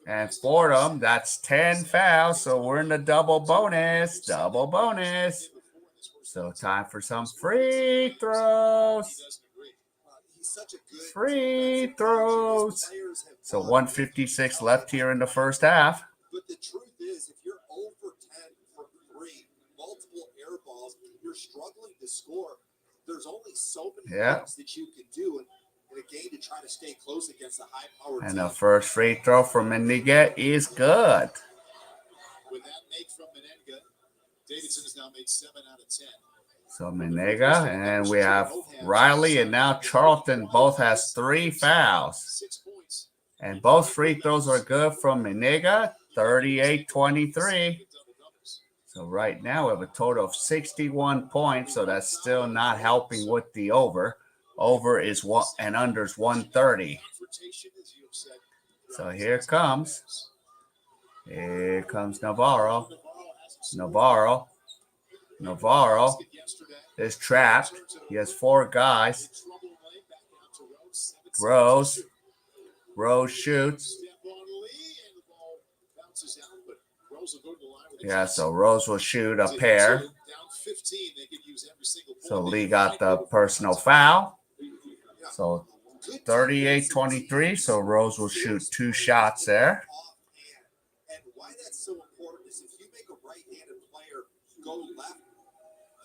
And Fordham, that's 10 fouls. So we're in the double bonus. Double bonus. So time for some free throws. Free throws. So 1:56 left here in the first half. But the truth is, if you're over 10 from 3, multiple air balls, you're struggling to score. There's only so many things that you can do in a game to try to stay close against a high-powered team. And the first free throw from Menega is good. With that make from Menega, Davidson has now made 7 out of 10. So Menega, and we have Riley, and now Charlton both has 3 fouls. And both free throws are good from Menega, 38-23. So right now we have a total of 61 points, so that's still not helping with the over. Over is 1 and under is 130. So here comes Navarro. Navarro is trapped. He has 4 guys. Rose shoots. Yeah, so Rose will shoot a pair. So Lee got the personal foul. So 38-23. So Rose will shoot 2 shots there. And why that's so important is if you make a right-handed player go left,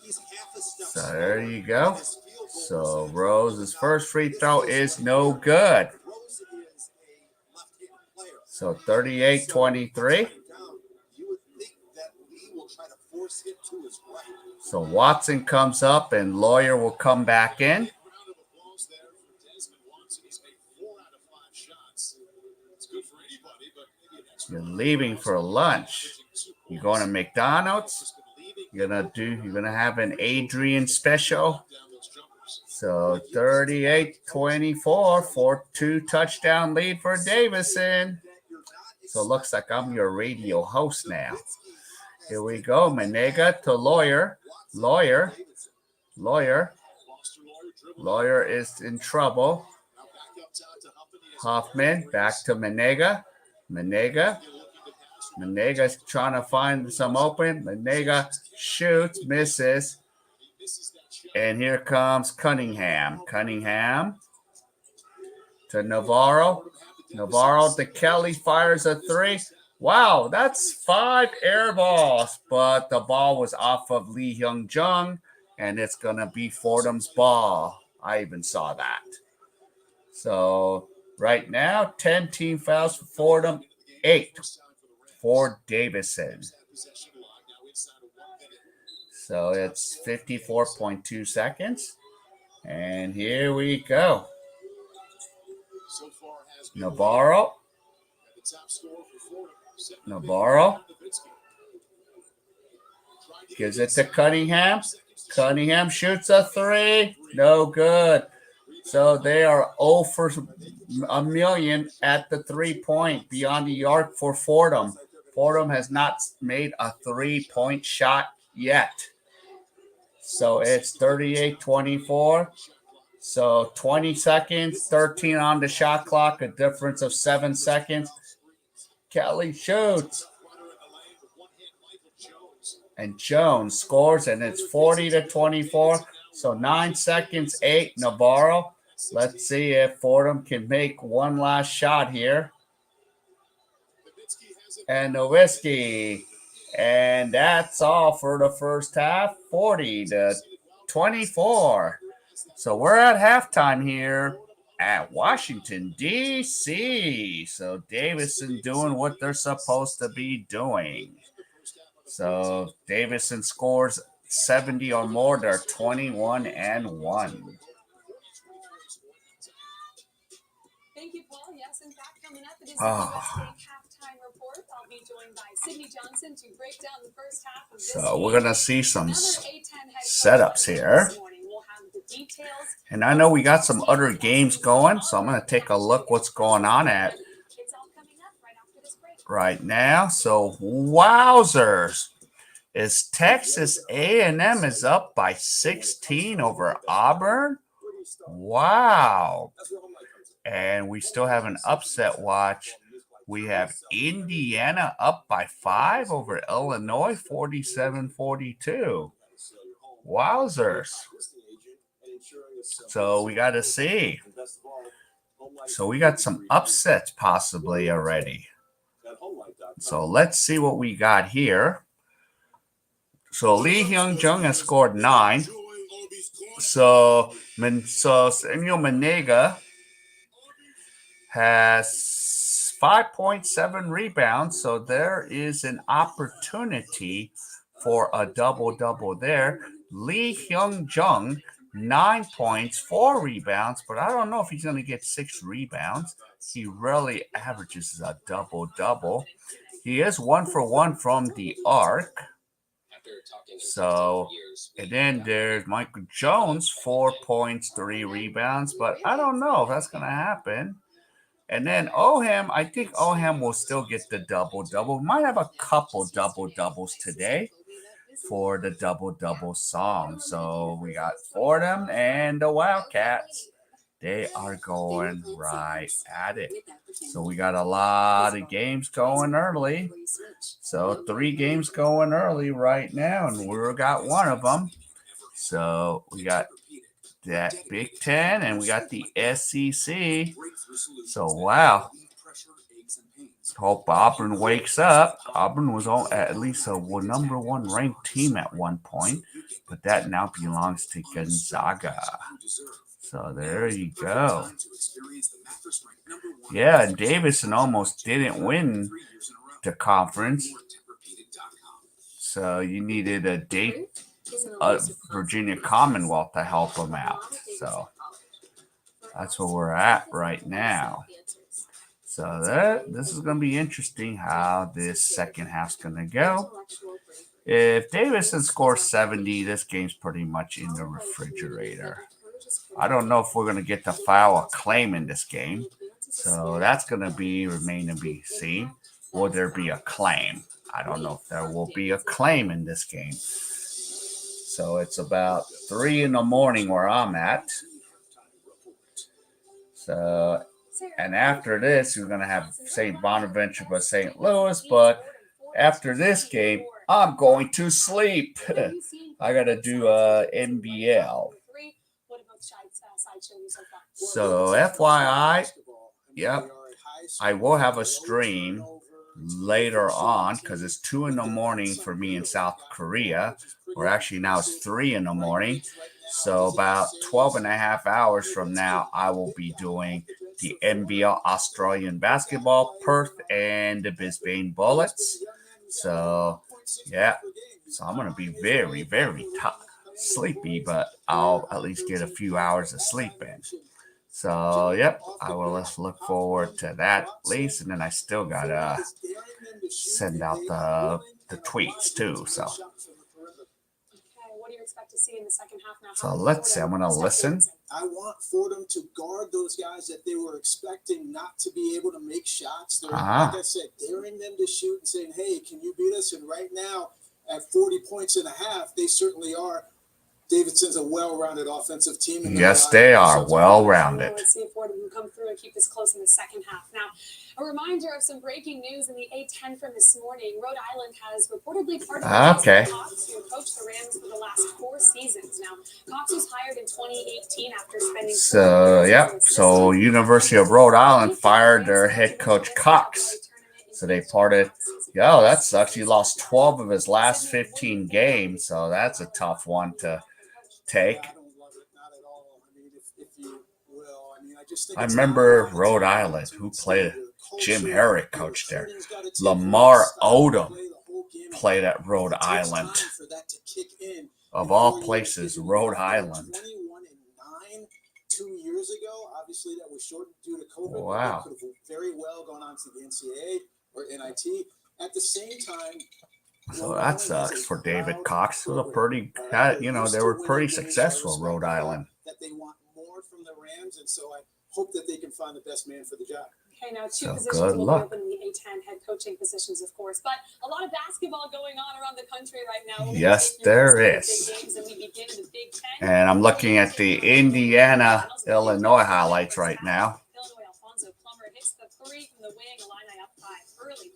he's half a step. So there you go. So Rose's first free throw is no good. So 38-23. So Watson comes up and Lawyer will come back in. You're leaving for lunch. You're going to McDonald's. You're gonna have an Adrian special. So 38-24 for 2 touchdown lead for Davidson. So it looks like I'm your radio host now. Here we go. Menega to Lawyer. Lawyer is in trouble. Huffman back to Menega. Menega's trying to find some open. Menega shoots, misses. And here comes Cunningham. Cunningham to Navarro. Navarro to Kelly, fires a 3. Wow, that's 5 air balls. But the ball was off of Lee Hyung Jung, and it's going to be Fordham's ball. I even saw that. So right now, 10 team fouls for Fordham, 8 for Davidson. So it's 54.2 seconds. And here we go. Navarro. Gives it to Cunningham. Cunningham shoots a three. No good. So they are 0 for a million at the 3-point beyond the arc for Fordham. Fordham has not made a 3-point shot yet. So it's 38-24. So 20 seconds, 13 on the shot clock, a difference of 7 seconds. Kelly shoots. And Jones scores, and it's 40-24. So 9 seconds, 8. Navarro. Let's see if Fordham can make one last shot here. And Nowitzki. And that's all for the first half, 40-24. So we're at halftime here at Washington, D.C. So Davidson doing what they're supposed to be doing. So Davidson scores 70 or more. They're 21-1. Thank you, Paul. Yes, in fact, coming up, it is the USA halftime report. I'll be joined by Sydney Johnson to break down the first half of this So we're going to see some setups setups here. And I know we got some other games going, so I'm going to take a look what's going on at right now. So wowzers. Is Texas A&M is up by 16 over Auburn? Wow. And we still have an upset watch. We have Indiana up by 5 over Illinois, 47-42. Wowzers. So we got to see. So we got some upsets possibly already. So let's see what we got here. So Lee Hyung-jung has scored 9. So Samuel Manega has 5.7 rebounds. So there is an opportunity for a double-double there. Lee Hyung-jung, 9 points, 4 rebounds, but I don't know if he's going to get 6 rebounds. He rarely averages a double-double. He is 1 for 1 from the arc. So, and then there's Michael Jones, 4 points, 3 rebounds, but I don't know if that's going to happen. And then Oham, I think Oham will still get the double-double. Might have a couple double-doubles today for the double-double song. So we got Fordham and the Wildcats. They are going right at it. So we got a lot of games going early. So 3 games going early right now, and we got one of them. So we got that Big Ten, and we got the SEC. So, wow. Hope Auburn wakes up. Auburn was at least a number 1 ranked team at one point, but that now belongs to Gonzaga. So there you go. Yeah, and Davidson almost didn't win the conference. So you needed a Virginia Commonwealth to help them out. So that's where we're at right now. So this is going to be interesting how this second half's going to go. If Davidson scores 70, this game's pretty much in the refrigerator. I don't know if we're going to get to file a claim in this game. So that's going to remain to be seen. Will there be a claim? I don't know if there will be a claim in this game. So it's about 3 in the morning where I'm at. So, and after this, we're going to have St. Bonaventure but St. Louis. But after this game, I'm going to sleep. I got to do NBL. So FYI, yep, I will have a stream later on because it's 2 in the morning for me in South Korea, or actually now it's 3 in the morning. So about 12 and a half hours from now, I will be doing the NBL Australian basketball, Perth and the Brisbane Bullets. So, yeah. So I'm going to be very, very sleepy, but I'll at least get a few hours of sleep in. So, yep, I will just look forward to that at least. And then I still got to send out the tweets too. So, what do you expect to see in the second half now? So let's see. I'm going to listen. I want Fordham to guard those guys that they were expecting not to be able to make shots. They're, like I said, daring them to shoot and saying, hey, can you beat us? And right now, at 40 points and a half, they certainly are. Davidson's a well-rounded offensive team. And yes, they are well-rounded. Let's see if Fordham can come through and keep this close in the second half. Now, a reminder of some breaking news in the A10 from this morning. Rhode Island has reportedly parted with Cox, who coached the Rams for the last 4 seasons. Now, Cox was hired in 2018 after spending. So University of Rhode Island fired their head coach Cox. So they parted. That sucks. He lost 12 of his last 15 games. So that's a tough one to take. I remember Rhode Island, who played Jim Herrick coached there. Lamar Odom played at Rhode Island. Of all places, Rhode Island. 2 years ago, obviously that was shortened due to COVID. Wow. Could have very well gone on to the NCAA or NIT. At the same time, so that sucks for David Cox. It was a pretty, they were pretty successful, Rhode Island. That they want more from the Rams, and so I hope that they can find the best man for the job. Okay, now 2 positions will be open in the A10 head coaching positions, of course, but a lot of basketball going on around the country right now. Yes, there is. And I'm looking at the Indiana-Illinois highlights right now. Illinois Alfonso Plummer hits the 3 from the wing, Illini up 5 early.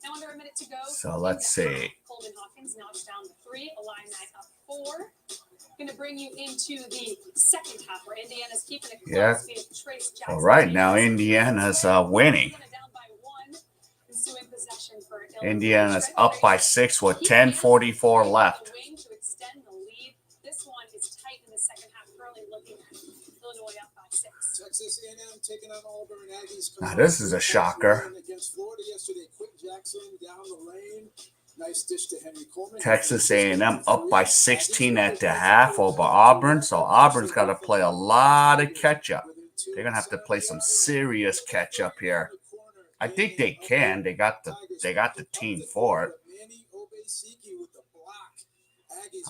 Now under a minute to go. So let's see. Coleman Hawkins knocks down the 3, Illini up 4. Going to bring you into the second half where Indiana's keeping it close. Well, right now Indiana's winning. Indiana's up by 6 with 10:44 left. This one is tight in the second half. Early looking at Illinois up by 6. Texas A&M taking on Auburn. Now this is a shocker. Against Florida yesterday, Quentin Jackson down the lane. Nice dish to Henry Coleman. Texas A&M up by 16 at the half over Auburn. So Auburn's got to play a lot of catch-up. They're going to have to play some serious catch-up here. I think they can. They got the team for it.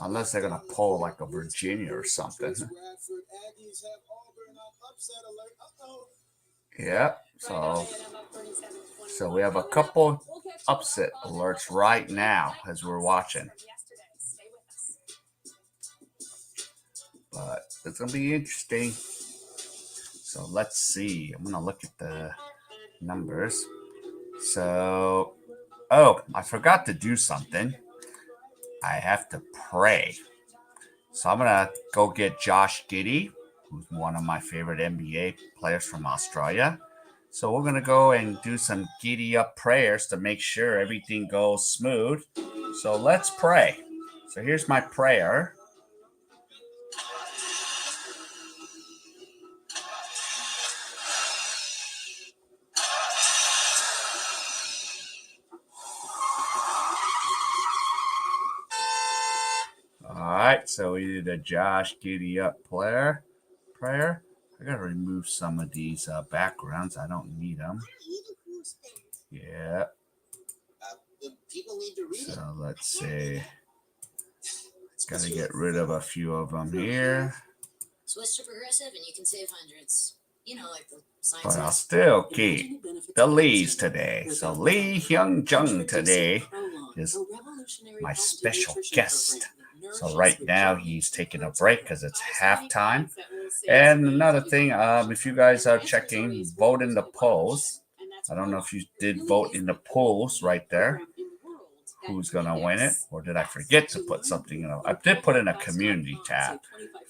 Unless they're going to pull like a Virginia or something. Yeah. So we have a couple upset alerts right now as we're watching. But it's going to be interesting. So let's see. I'm going to look at the numbers. So, I forgot to do something. I have to pray. So I'm going to go get Josh Giddey, who's one of my favorite NBA players from Australia. So we're going to go and do some giddy up prayers to make sure everything goes smooth. So let's pray. So here's my prayer. All right, so we did a Josh Giddey up prayer. I got to remove some of these backgrounds. I don't need them. Yeah. So let's see. Got to get rid of a few of them here. Switch to progressive and you can save hundreds. Like the science. But I'll still keep the Lees today. So Lee Hyung Jung today is my special guest. So right now he's taking a break because it's halftime. And another thing, if you guys are checking, vote in the polls. I don't know if you did vote in the polls right there. Who's going to win it? Or did I forget to put something in? I did put in a community tab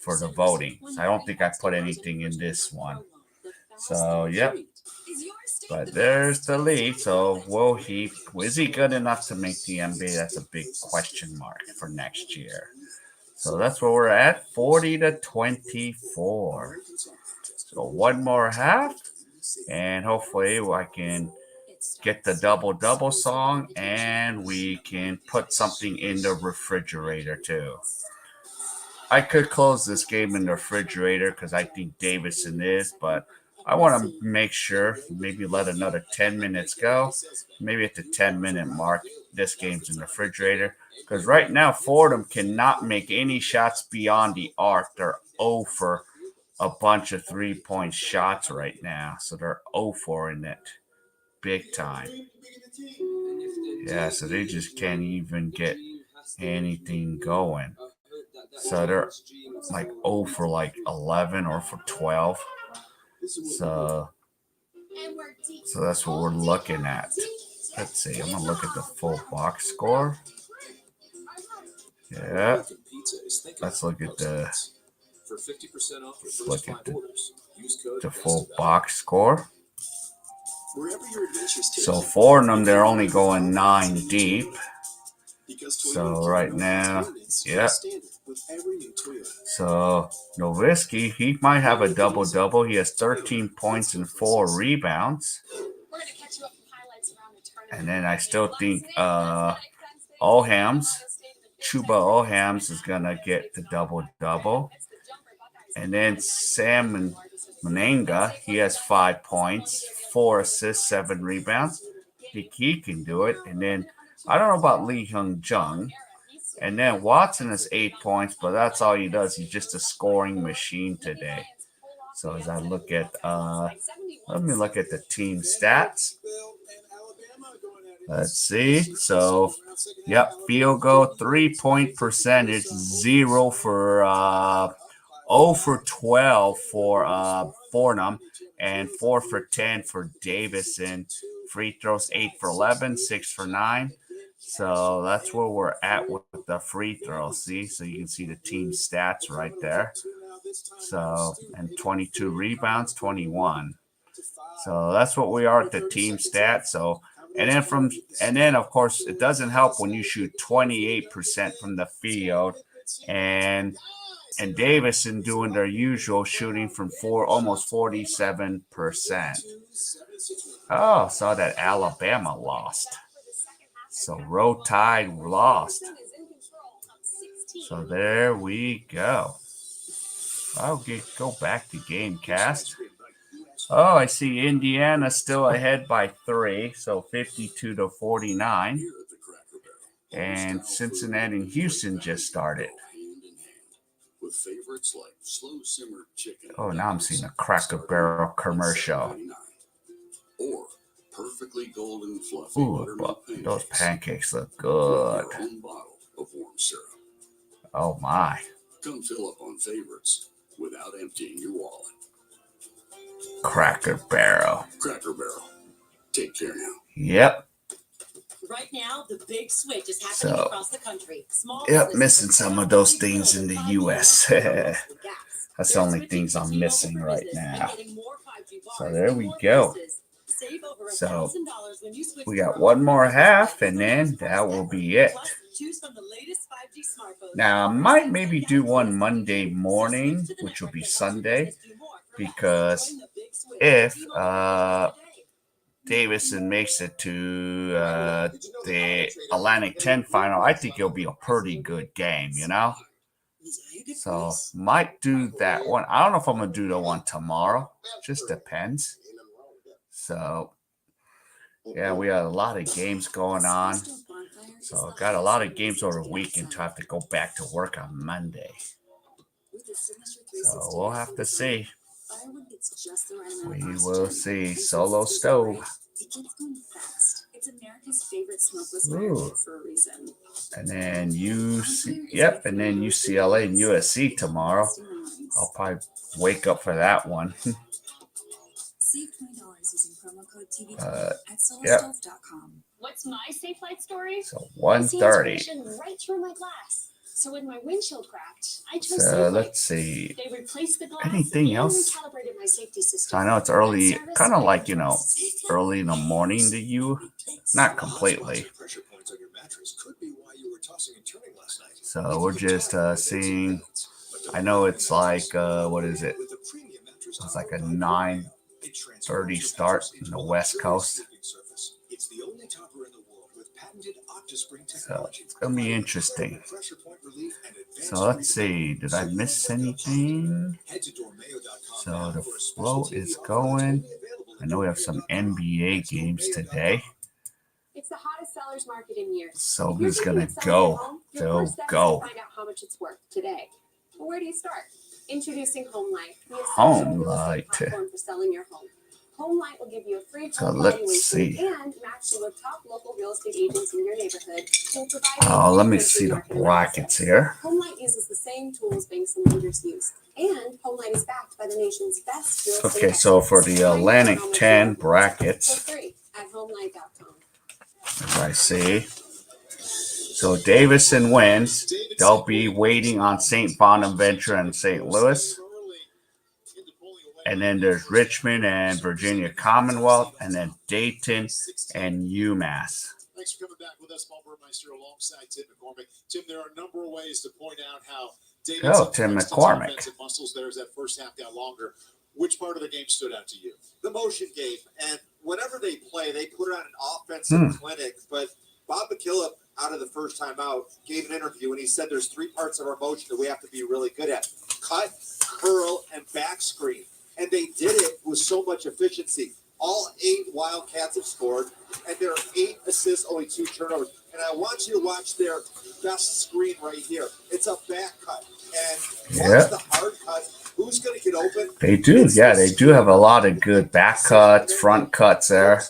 for the voting. So I don't think I put anything in this one. So, yep. But there's the lead. So, is he good enough to make the NBA? That's a big question mark for next year. So that's where we're at, 40-24. So one more half, And hopefully I can get the double song, and we can put something in the refrigerator too. I could close this game in the refrigerator because I think Davidson is, but I want to make sure, maybe let another 10 minutes go. Maybe at the 10-minute mark, this game's in the refrigerator. Because right now, Fordham cannot make any shots beyond the arc. They're 0 for a bunch of 3-point shots right now. So they're 0 for in it. Big time. Yeah, so they just can't even get anything going. So they're like 0 for like 11 or for 12. So that's what we're looking at. Let's see. I'm going to look at the full box score. Yeah. Let's look at the full box score. So Fordham, they're only going 9 deep. So right now, yeah. So Nowitzki, he might have a double-double. He has 13 points and 4 rebounds. And then I still think Chuba Ohams is going to get the double-double. And then Sam Menenga, he has 5 points, 4 assists, 7 rebounds. I think he can do it. And then I don't know about Lee Hyung Jung. And then Watson has 8 points, but that's all he does. He's just a scoring machine today. So as I look at, let me look at the team stats. Let's see. So, yep, field goal, 3-point percentage, 0 for 0 for 12 for Fordham, and 4 for 10 for Davidson. Free throws, 8 for 11, 6 for 9. So that's where we're at with the free throws. See, so you can see the team stats right there. So, and 22 rebounds, 21. So that's what we are at the team stats. So, and then of course it doesn't help when you shoot 28% from the field, and Davidson doing their usual shooting from almost 47%. Oh, saw that Alabama lost. So Roll Tide lost. So there we go. I'll go back to Gamecast. Oh, I see Indiana still ahead by 3, so 52-49. And Cincinnati and Houston just started. Oh, now I'm seeing a Cracker Barrel commercial. Perfectly golden fluffy Ooh, those pancakes look good. Oh my. Come fill up on favorites without emptying your wallet. Cracker Barrel. Cracker Barrel. Take care now. Yep. Right now, the big switch is happening across the country. Missing some of those things in the U.S. That's the only things I'm missing right now. So there we go. So we got one more half, and then that will be it. Now, I might maybe do one Monday morning, which will be Sunday, because if Davidson makes it to the Atlantic-10 final, I think it'll be a pretty good game, you know? So might do that one. I don't know if I'm going to do the one tomorrow. Just depends. So, yeah, we have a lot of games going on. So I got a lot of games over the weekend to have to go back to work on Monday. So we'll have to see. We will see. Solo Stove. It's America's favorite smokeless for a reason. And then and then UCLA and USC tomorrow. I'll probably wake up for that one. Save $20 using promo code TVT at solostove.com. What's my safe flight story? So I see 1:30. inspiration right through my glass. So when my windshield cracked, I chose So SafeLight. let's see. They replaced the glass Anything and else? recalibrated my safety system. So I know it's early, kind of like, early in the morning to you. Not completely. So we're just seeing. I know it's like, what is it? It's like a 9 30 start in the West Coast. It's the only topper in the world with patented OptiSpring So technology. it's going to be interesting. Pressure point relief and advanced So let's see. Did I miss anything? Head to dormeo.com So now the for a flow special is TV offer that's going. only available I at know we have some dormeo.com. NBA games today. It's the hottest sellers market in years. So If you're who's thinking going of to selling your go? home, your They'll first step is to go. find out how much it's worth today. Well, where do you start? Introducing HomeLight, the essential Home real estate Light. platform for selling your home. HomeLight will give you a free So home let's valuation see. and match you with top local real estate agents in your neighborhood who will provide you Oh, with let me comprehensive see the market brackets analysis. here. HomeLight uses the same tools banks and lenders use, and HomeLight is backed by the nation's best real estate Okay, so for experts. the Find out how much Atlantic-10 you're worth for brackets, free at homelight.com. as I see. So Davidson wins. They'll be waiting on St. Bonaventure and St. Louis. And then there's Richmond and Virginia Commonwealth, and then Dayton and UMass. Thanks for coming back with us, Paul Burmeister, alongside Tim McCormick. Tim, there are a number of ways to point out how Tim McCormick. Defensive muscles there as that first half got longer. Which part of the game stood out to you? The motion game. And whenever they play, they put on an offensive clinic. But Bob McKillop, out of the first time out, gave an interview, and he said there's three parts of our motion that we have to be really good at: cut, curl, and back screen. And they did it with so much efficiency. All 8 Wildcats have scored, and there are 8 assists, only 2 turnovers. And I want you to watch their best screen right here. It's a back cut. And watch the hard cut. Who's going to get open? They do. Yeah, they do have a lot of good back cuts, front cuts there.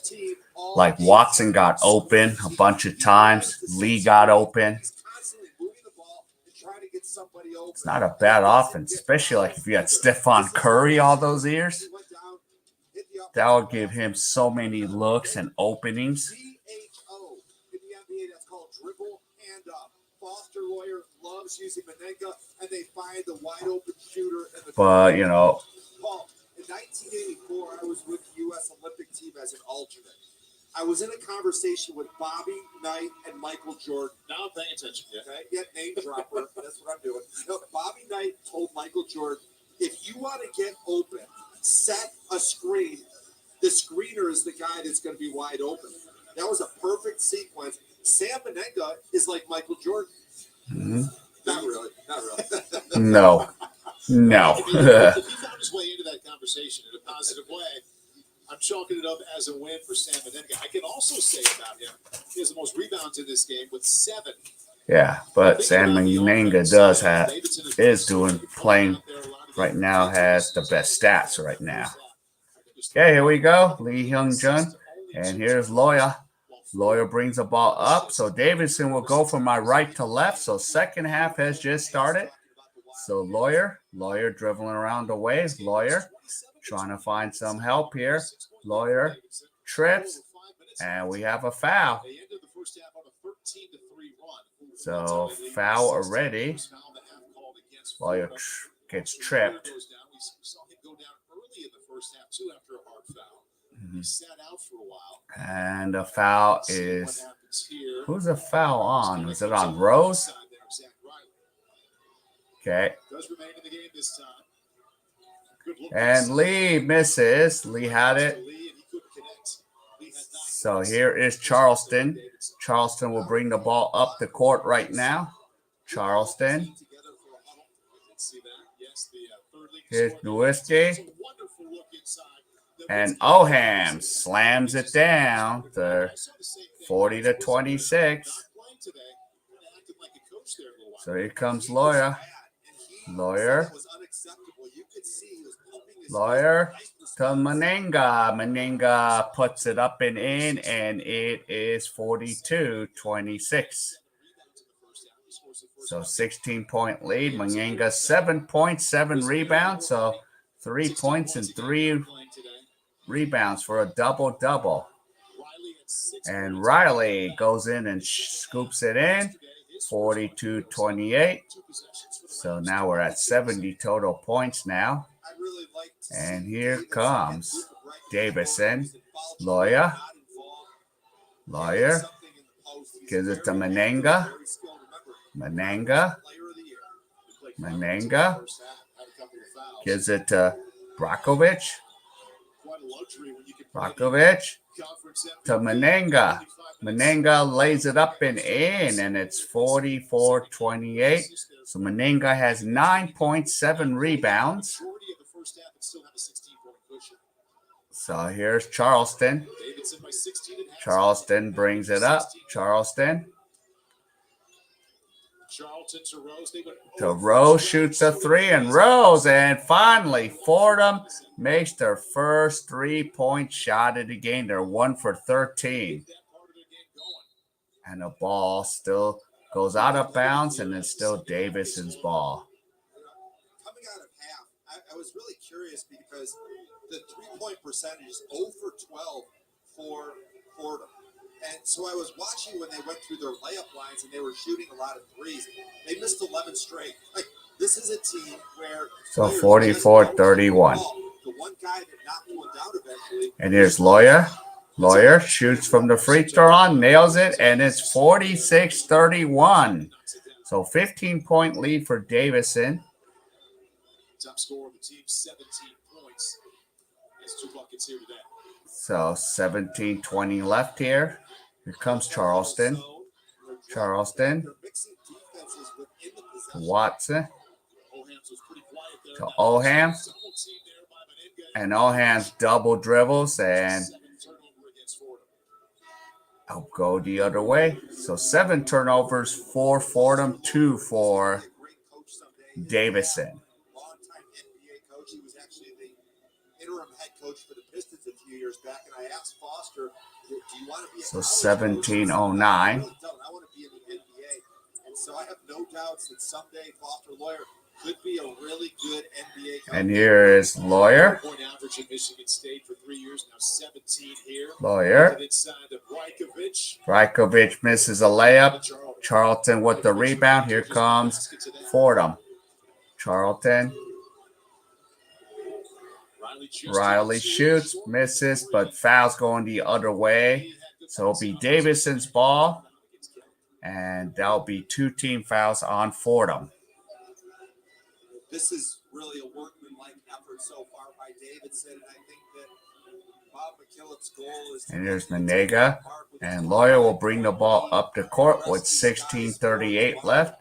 Like Watson got open a bunch of times. Lee got open. It's not a bad offense, especially like if you had Stephon Curry all those years. That would give him so many looks and openings. In the NBA, that's called dribble and up. Foster Lawyer loves using Menenga, and they find the wide open shooter. But, you know. Paul, in 1984, I was with the U.S. Olympic team as an alternate. I was in a conversation with Bobby Knight and Michael Jordan. Now I'm paying attention. Okay? Yeah, name dropper. That's what I'm doing. No, Bobby Knight told Michael Jordan, if you want to get open, set a screen. The screener is the guy that's going to be wide open. That was a perfect sequence. Sam Menenga is like Michael Jordan. Mm-hmm. Not really. Not really. No. If he found his way into that conversation in a positive way, I'm chalking it up as a win for Sam Menenga. I can also say about him, he has the most rebounds in this game with 7. Yeah, but Sam Menenga playing right now, has the best stats right now. Okay, here we go. Lee Hyung-jun. And here's Loya. Loya brings the ball up. So Davidson will go from my right to left. So second half has just started. So Lawyer dribbling around the way. Lawyer trying to find some help here. Lawyer trips. And we have a foul. So foul already. Lawyer gets tripped. And the foul is, who's the foul on? Is it on Rose? Okay. And Lee misses. Lee had it. So here is Charleston. Charleston will bring the ball up the court right now. Charleston. Here's Nowitzki. And Oham slams it down to 40-26. So here comes Lawyer. Lawyer to Menenga. Menenga puts it up and in, and it is 42-26. So 16-point lead. Menenga 7 points, 7 rebounds. So 3 points and 3 rebounds for a double-double. And Riley goes in and scoops it in, 42-28. So now we're at 70 total points now. And here comes Davidson. Lawyer gives it to Menenga. Menenga gives it to Brakovich. Rakovic to Menenga. Menenga lays it up and in, and it's 44-28. So Menenga has 9.7 rebounds. So here's Charleston. Charleston brings it up. Charleston. To Rose shoots a three, and Rose, and finally Fordham makes their first 3-point shot of the game. They're 1 for 13. And the ball still goes out of bounds, and it's still Davidson's ball. Coming out of half, I was really curious because the 3-point percentage is 0 for 12 for Fordham. And so I was watching when they went through their layup lines and they were shooting a lot of threes. They missed 11 straight. Like, this is a team where... So 44-31. The one guy that knocked one down eventually... And here's Lawyer. Lawyer shoots from the free throw line, nails it, and it's 46-31. So 15-point lead for Davidson. Top scorer of the team, 17 points. Has 2 buckets here today. So 17-20 left here. Here comes Charleston. Charleston. To Watson. To Oham. And Oham's double dribbles, and I'll go the other way. So 7 turnovers for Fordham, 2 for Davidson. Longtime NBA coach. He was actually the interim head coach for the Pistons a few years back, and I asked Foster, "Do you want to be a So college coach?" 17-09. I really don't. I want to be in the NBA, and so I have no doubts that someday Foster Lawyer could be a really good NBA coach. And here is Lawyer. Point average at Michigan State for 3 years now, 17 here. Lawyer. Inside of Rajkovic misses a layup. Charlton with the rebound. Here comes Fordham. Charlton. Riley shoots, misses, but fouls going the other way. So it'll be Davidson's ball, and that'll be 2 team fouls on Fordham. This is really a workmanlike effort so far by Davidson, and I think that Bob McKillop's goal is... And here's Menega, and Lawyer will bring the ball up the court with 16:38 left.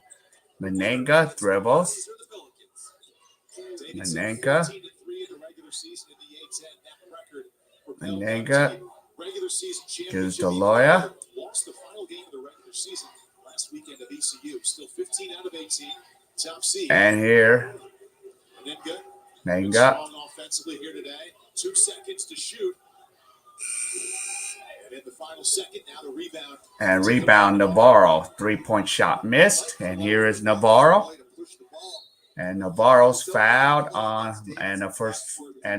Menenga dribbles. Menenga. Menenga gives to Lawyer. Lost the final game of the regular season last weekend of ECU. Still 15 out of 18. Top seed. And here, Menga. Offensively here today. 2 seconds to shoot. And in the final second, now the rebound. And rebound Navarro. 3-point shot missed. And here is Navarro. And Navarro's fouled on, and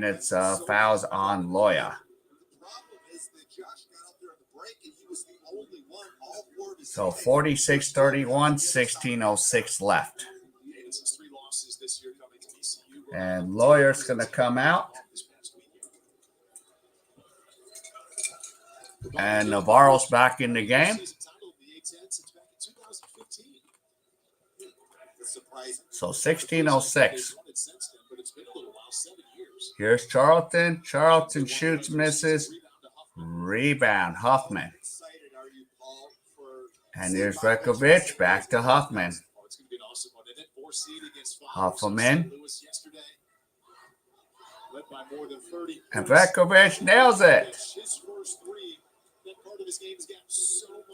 it's fouls on Lawyer. So 46-31, 16:06 left. And Lawyer's going to come out. And Navarro's back in the game. So 16:06. Here's Charlton. Charlton shoots, misses. Rebound, Huffman. And here's Vekovic, back to Huffman. Huffman. And Vekovic nails it.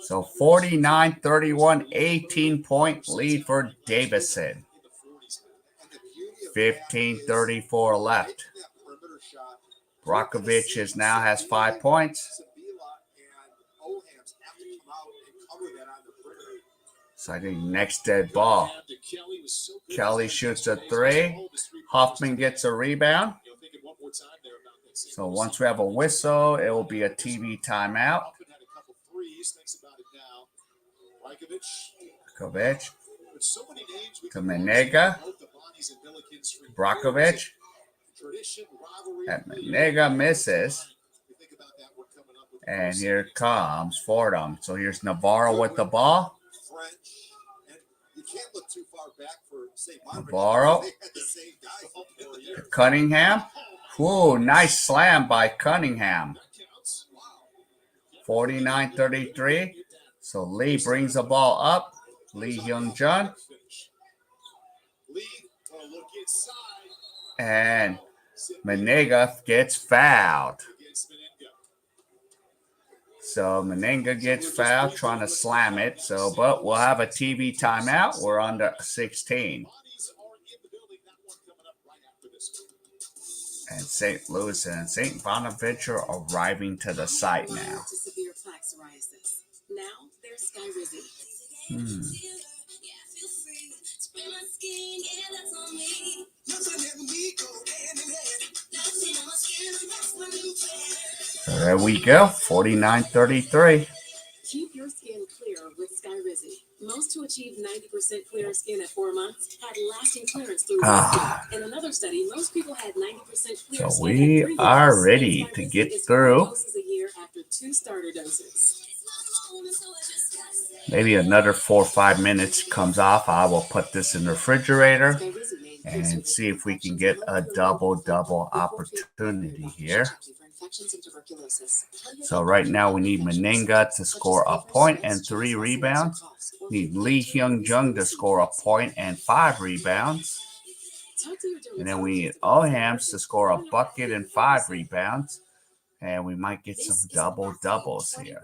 So 49-31, 18-point lead for Davidson. 15:34 left. Brakovic now has 5 points. So I think next dead ball. Kelly shoots a 3. Huffman gets a rebound. So once we have a whistle, it will be a TV timeout. Brakovic to Menega. Brakovic. And Menega misses. And here comes Fordham. So here's Navarro with the ball. Navarro to Cunningham. Whoa, nice slam by Cunningham. 49-33. So Lee brings the ball up. Lee Hyung-jun. And Menega gets fouled. So Menenga gets fouled trying to slam it. So, but we'll have a TV timeout. We're under 16. And St. Louis and St. Bonaventure arriving to the site now. Now there's Skyrizi. So there we go, 49-33. Keep your skin clear with Skyrizi. Most who achieve 90% clear skin at 4 months had lasting clearance through In another study, most people had 90% clear So skin we at 3 are years. ready And to Skyrizi get is 4 through. doses a year after 2 starter doses. Maybe another 4 or 5 minutes comes off. I will put this in the refrigerator and see if we can get a double opportunity here. So right now we need Menenga to score a point and 3 rebounds. We need Lee Hyung-jung to score a point and 5 rebounds. And then we need Ohams to score a bucket and 5 rebounds. And we might get some doubles here.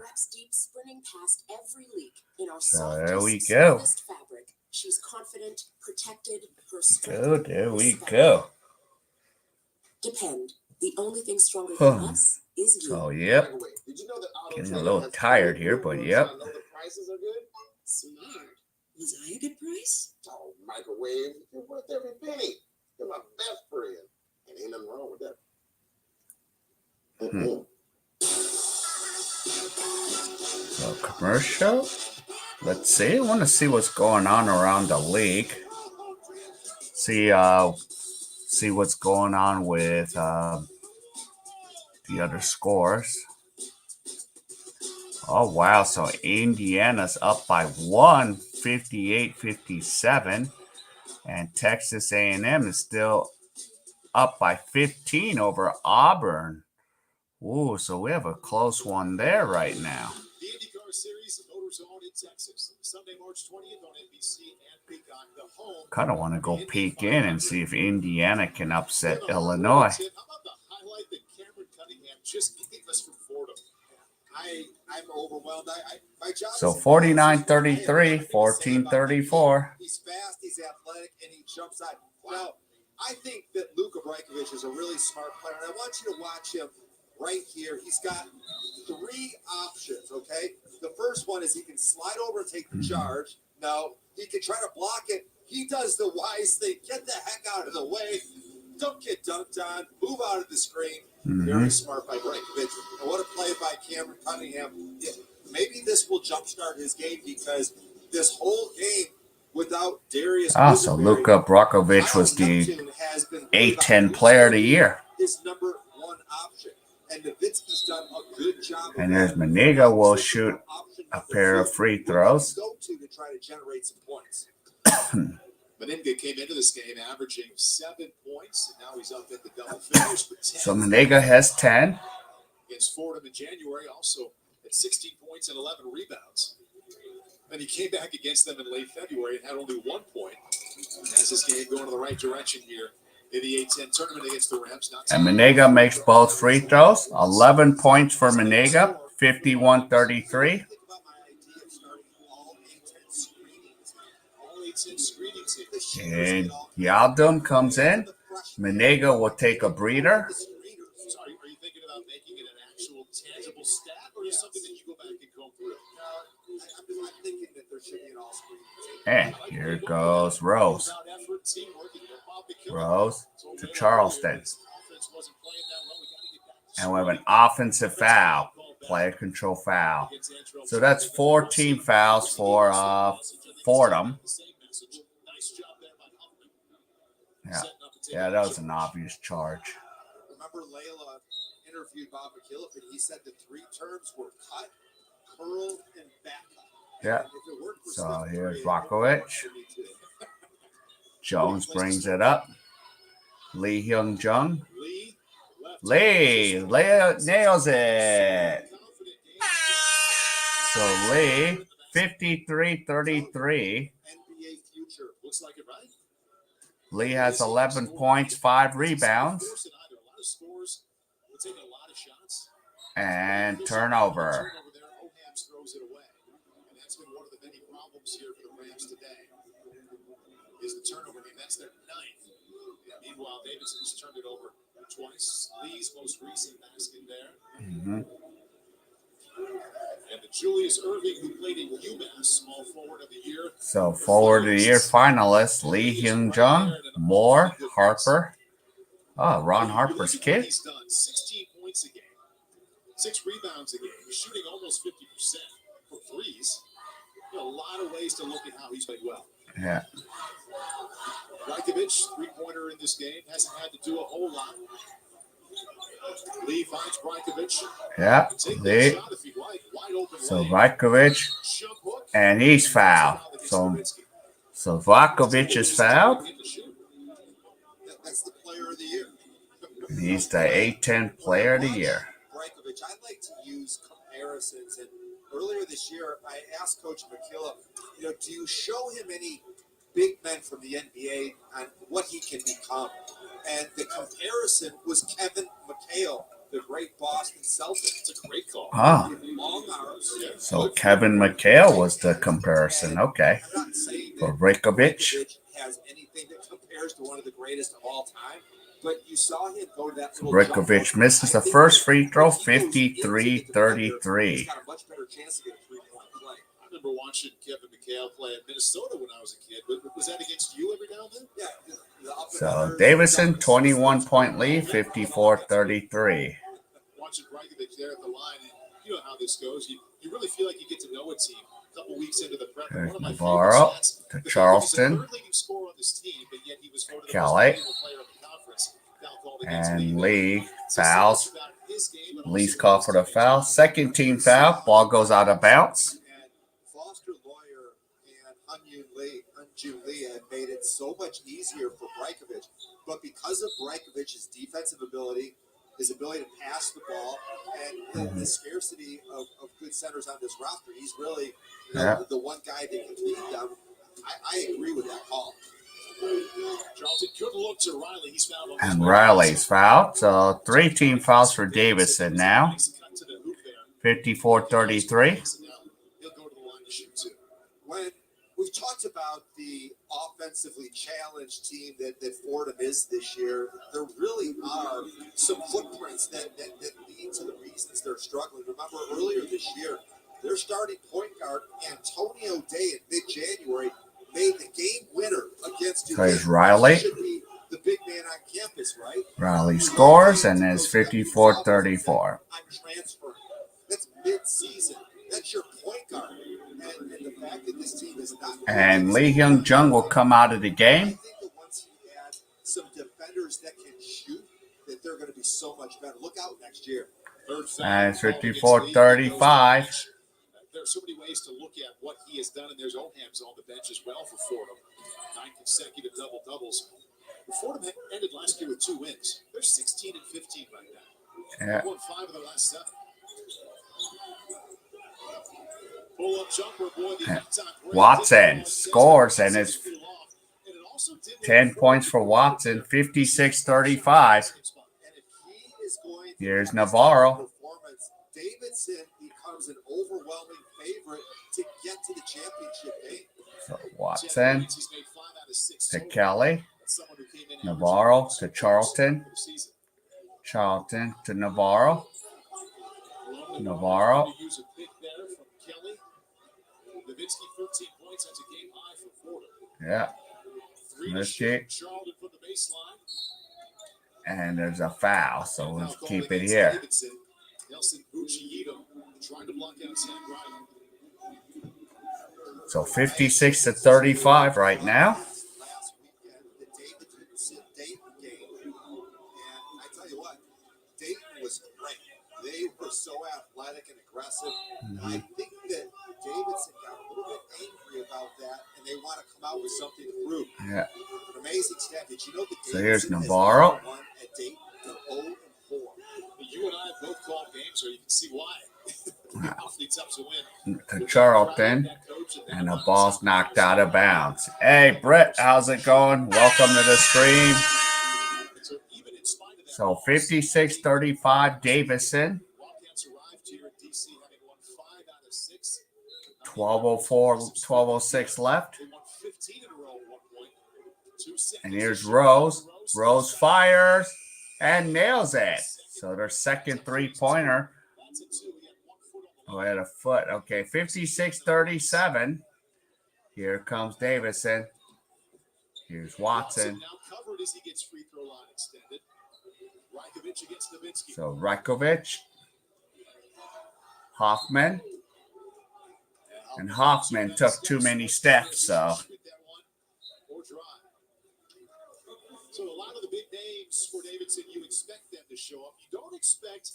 So there we go. She's confident, protected, There we go. Depend. The only thing stronger than us is you. So, yep. Getting a little tired here, but yep. Smart. Was I a good price? Oh, microwave. You're worth every penny. You're my best friend. And ain't nothing wrong with that. So commercial. Let's see. I want to see what's going on around the league. See what's going on with the other scores. Oh wow! So Indiana's up by 1, 58-57, and Texas A&M is still up by 15 over Auburn. Ooh, so we have a close one there right now. The IndyCar Series Motorzone in Texas, Sunday, March 20th on NBC and Peacock. The home. Kind of want to go peek in and see if Indiana can upset Illinois. How about the highlight that Cameron Cunningham just gave us from Fordham? I'm overwhelmed. My job so 49-33, 14-34. He's fast, he's athletic, and he jumps out. Now, I think that Luka Brajkovic is a really smart player, and I want you to watch him right here. He's got 3 options, okay? The first one is he can slide over and take the charge. No, he can try to block it. He does the wise thing. Get the heck out of the way. Don't get dunked on. Move out of the screen. Very smart by Brajkovic. And what a play by Cameron Cunningham. Maybe this will jumpstart his game because this whole game without Darius. So Luka Brajkovic was the A10 player of the year. His number 1 option. And Nowitzki's done a good job. And there's Menega will shoot a pair of free throws. To try to generate some points. Menenga came into this game averaging 7 points, and now he's up in the double figures with 10. So Menega has 10. Against Fordham in January, also at 16 points and 11 rebounds. Then he came back against them in late February and had only 1 point. As this game going in the right direction here in the A10 tournament against the Rams. And Menega makes both free throws. 11 points for Menega, 51-33. And Yaldum comes in. Menega will take a breather. So are you thinking about making it an actual tangible stat, or is something that you go back and comb through? I'm thinking that there should be an all-screen. And here goes Rose. Rose to Charleston. And we have an offensive foul. Player control foul. So that's 14 fouls for Fordham. Yeah, that was an obvious charge. Remember Layla interviewed Bob McKillop, and he said the 3 terms were cut, curl, and back cut. Yeah. So here's Rakovic. Jones brings it up. Lee Hyung-jung. Lee Lee nails it. So Lee, 53-33. NBA future. Looks like it, right? Lee has 11 points, 5 rebounds, A lot of scores. We're taking a lot of shots. and turnover. There, Ohams throws it away. And that's been one of the many problems here for the Rams today. Is the turnover. I mean, that's their 9th. And meanwhile, Davidson's turned it over twice. Lee's most recent basket there. Mm-hmm. And the Julius Irving, who played in UMass, small forward of the year. So forward of the year finalists: Lee Hyung-jung, Moore, Harper. Oh, Ron Harper's kid. He's done 16 points a game, 6 rebounds a game. He's shooting almost 50% for threes. A lot of ways to look at how he's played well. Yeah. Brajkovic, 3-pointer in this game, hasn't had to do a whole lot. Lee finds Brajkovic. Yeah. Lee. So Brajkovic, and he's fouled. So Vlahovic is fouled. That's the player of the year. He's the A10 player of the year. Brajkovic, I like to use comparisons. And earlier this year, I asked Coach McKillop, do you show him any big men from the NBA on what he can become? And the comparison was Kevin McHale, the great Boston Celtic. It's a great call. Ah. Long arms. So Kevin McHale was the comparison. Okay. I'm not saying For that Brajkovic. has anything that compares to one of the greatest of all time, but you saw him go to that. Brajkovic misses the first free throw, 53-33. He's got a much better chance to get a 3-point play. I remember watching Kevin McHale play at Minnesota when I was a kid. But was that against you every now and then? Yeah. So Davidson, 21-point lead, 54-33. Watching Brajkovic there at the line, and you know how this goes. You really feel like you get to know a team a couple weeks into the prep. There's One of my Navarro favorite stats, to the Charleston. third leading scorer on this team, but yet he was voted the K.A.E. most valuable player of the conference. Foul called against And Lee. Lee So fouls. much about his game, but Lee's also called for the foul. Second team foul. Ball goes out of bounds. And Foster Lawyer and Hyun-Jung Lee have made it so much easier for Brajkovic. But because of Brajkovic's defensive ability, his ability to pass the ball, and the scarcity of good centers on this roster, he's really the one guy that can beat them. I agree with that call. Charlton couldn't look to Riley. He's fouled on And Riley's fouled. So 3 team fouls for Davidson now. 54-33. He'll go to the line to shoot too. When we've talked about the offensively challenged team that Fordham is this year, there really are some footprints that lead to the reasons they're struggling. Remember earlier this year, their starting point guard, Antonio Day, in mid-January, made the game winner against Duke. There's Riley. Should be the big man on campus, right? Riley scores and is 54-34. I'm transferring. That's mid-season. That's your point guard. And the fact that this team is not. And Lee Hyung-jung will come out of the I game. think that once he adds some defenders that can shoot, that they're going to be so much better. Look out next year. And it's 54-35. There's so many ways to look at what he has done, and there's Ohams on the bench as well for Fordham. 9 consecutive double-doubles. Fordham ended last year with 2 wins. They're 16-15 right now. Yeah. They won 5 of the last 7. Pull-up jumper, boy, the Watson scores and it's 10 points for Watson, 56-35. Here's Navarro. Davidson becomes an overwhelming favorite to get to the championship game. So Watson to Kelly. Navarro to Charlton. Charlton to Navarro. Navarro. Yeah. Missed it. And there's a foul, so we'll keep it here. So 56-35 right now. They were so athletic and aggressive. Mm-hmm. I think that Davidson got a little bit angry about that, and they want to come out with something to prove. Yeah. An amazing stat. Did you know that so here's Navarro. at Dayton, they're 0-4. You and I have both called games, so you can see why. Awfully tough to win. To Charlton, and the ball's knocked out of bounds. Hey, Brett, how's it going? Welcome to the stream. So 56-35 Davidson. 12:06 left. And here's Rose. Rose fires and nails it. So their second three-pointer. Oh, at a foot. Okay, 56-37. Here comes Davidson. Here's Watson. So Rajkovic, Hoffman, and Hoffman took too many steps. So a lot of the big names for Davidson, you expect them to show up. You don't expect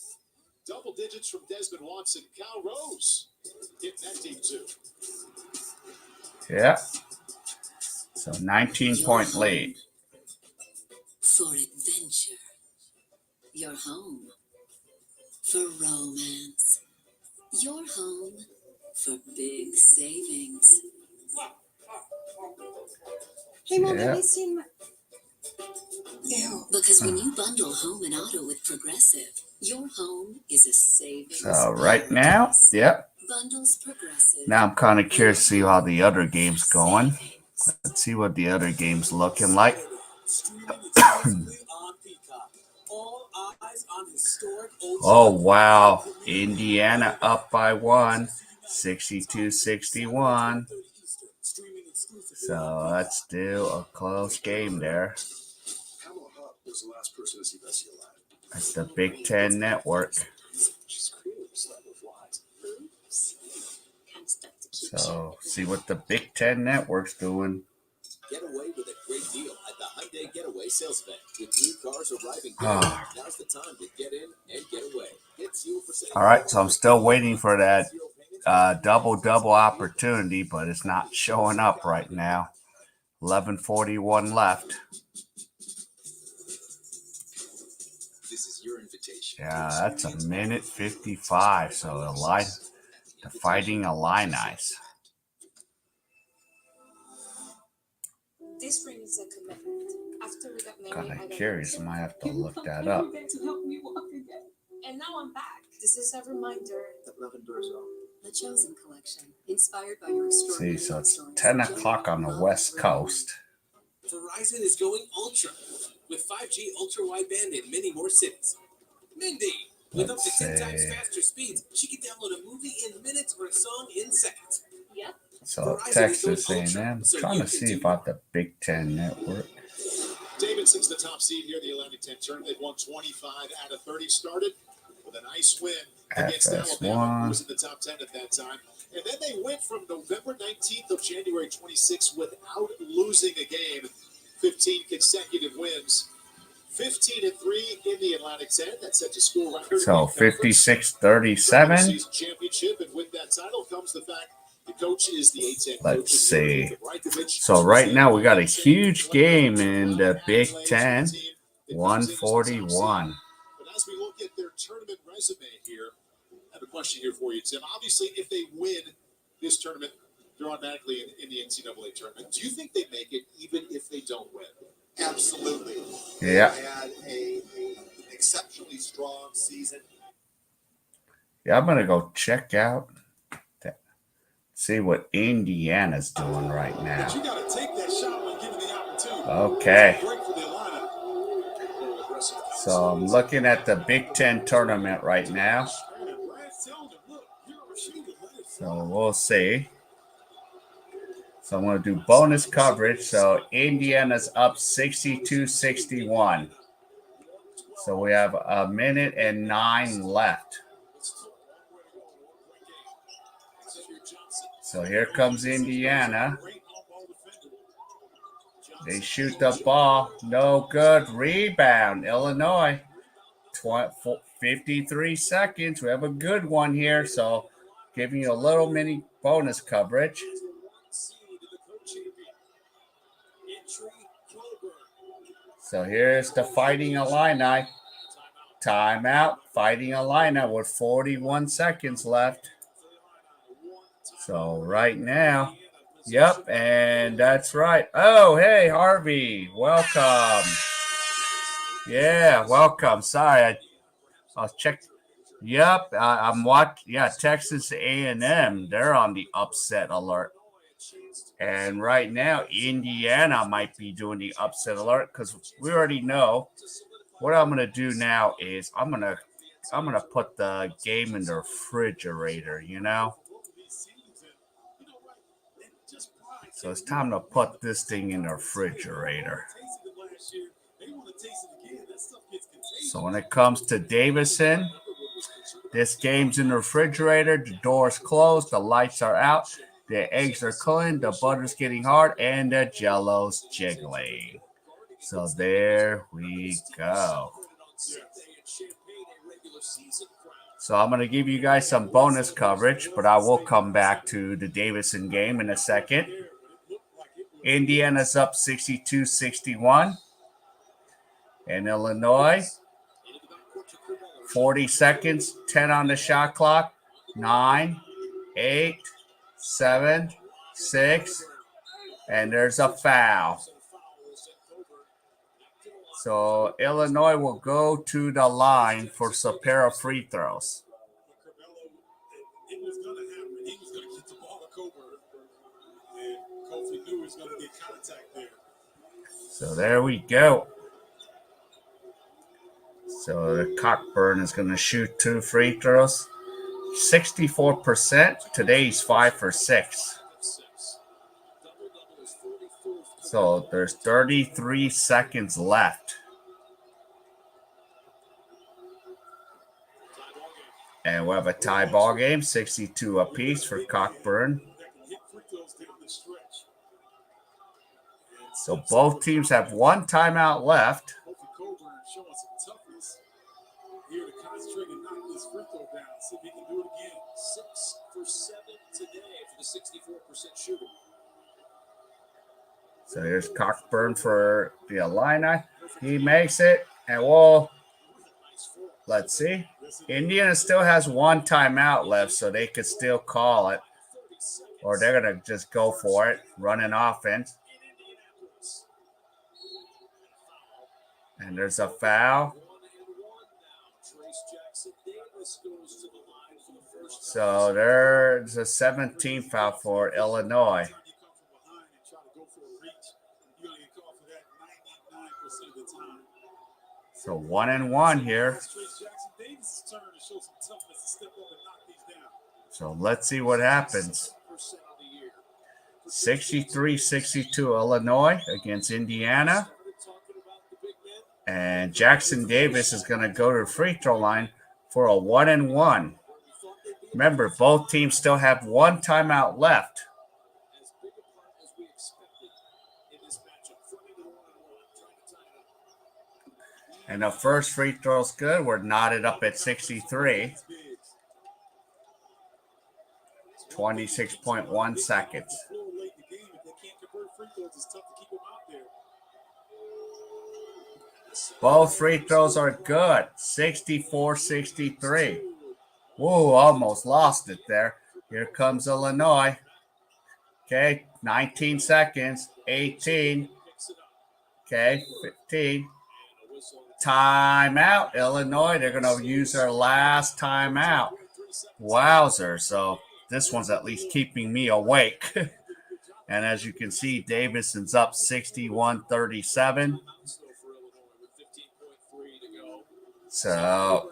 double digits from Desmond Watson. Cal Rose hitting that team too. yeah. So 19-point lead. For adventure. Your home. For romance. Your home. For big savings. Hey, Mom, Yeah. have you seen my... Ew. Because when you bundle home and auto with Progressive, your home is a savings. So right now, yep. Bundles Progressive. Now I'm kind of curious to see how the other game's going. Let's see what the other game's looking like. Oh, wow. Indiana up by 1, 62-61. So that's still a close game there. That's the Big Ten Network. So see what the Big Ten Network's doing. Get away with a great deal at the Hyundai Getaway sales event. With new cars arriving daily, now's the time to get in and get away. Get 0% All right, so I'm still waiting for that double-double opportunity, but it's not showing up right now. 11:41 left. This is your invitation. Yeah, that's a minute 55. So the Fighting Illini. This brings a commitment. After we got married, Kind I of got curious. I might have to look that up. to help me walk again. And now I'm back. This is a reminder. The Chosen Collection, inspired by your See, extraordinary so it's stories. 10 o'clock on the West Coast. Verizon is going ultra with 5G ultra wideband in many more cities. Mindy, with up to 10 times faster speeds, she can download a movie in minutes or a song in seconds. Yep. So Texas A&M. I'm trying to see about the Big Ten Network. Davidson's the top seed here in the Atlantic-10 tournament. They've won 25 out of 30. Started with a nice win against Alabama, who was in the top 10 at that time. And then they went from November 19th to January 26th without losing a game. 15 consecutive wins. 15-3 in the Atlantic-10. That sets a school record. So 56-37. Season championship, and with that title comes the fact the coach is the A-10 coach. Let's see. So right now we got a huge game in the Big Ten. 141. But as we look at their tournament resume here, I have a question here for you, Tim. Obviously, if they win this tournament, they're automatically in the NCAA tournament. Do you think they make it even if they don't win? Absolutely. Yeah. They had an exceptionally strong season. Yeah, I'm gonna go check out that. See what Indiana's doing right now. But you got to take that shot when given the opportunity. Okay. Break for the lineup. So I'm looking at the Big Ten tournament right now. So we'll see. So I'm going to do bonus coverage. So Indiana's up 62-61. So we have a minute and 9 left. So here comes Indiana. They shoot the ball. No good. Rebound. Illinois. 53 seconds. We have a good one here. So giving you a little mini bonus coverage. So here's the Fighting Illini. Timeout. Fighting Illini with 41 seconds left. So right now, yep, and that's right. Oh, hey, Harvey, welcome. Yeah, welcome. Sorry, I'll check. Yep, I'm watching. Yeah, Texas A&M. They're on the upset alert. And right now, Indiana might be doing the upset alert because we already know. What I'm gonna do now is I'm gonna put the game in the refrigerator. So it's time to put this thing in the refrigerator. So when it comes to Davidson, this game's in the refrigerator. The door's closed. The lights are out. The eggs are clean. The butter's getting hard. And the jello's jiggling. So there we go. So I'm going to give you guys some bonus coverage, but I will come back to the Davidson game in a second. Indiana's up 62-61. And Illinois, 40 seconds, 10 on the shot clock, 9, 8, 7, 6, and there's a foul. So Illinois will go to the line for a pair of free throws. It was going to happen. He was going to get the ball to Coburn. And Kofi knew he was going to get contact there. So there we go. So the Cockburn is going to shoot 2 free throws. 64%. Today he's 5 for 6. So there's 33 seconds left. And we'll have a tie ball game, 62 apiece for Cockburn. So both teams have 1 timeout left. Here to concentrate and knock this free throw down. See if he can do it again. 6 for 7 today for the 64% shooter. So here's Cockburn for the Illini. He makes it, and let's see. Indiana still has 1 timeout left, so they could still call it. Or they're going to just go for it, run an offense. And there's a foul. So there's a 17th foul for Illinois. So 1-1 here. So let's see what happens. 63-62 Illinois against Indiana. And Jackson Davis is going to go to the free throw line for a 1-1. Remember, both teams still have 1 timeout left. And the first free throw is good. We're knotted up at 63. 26.1 seconds. Both free throws are good. 64-63. Whoa, almost lost it there. Here comes Illinois. Okay, 19 seconds. 18. Okay, 15. Timeout, Illinois. They're going to use their last timeout. Wowzer. So this one's at least keeping me awake. And as you can see, Davidson's up 61-37. So,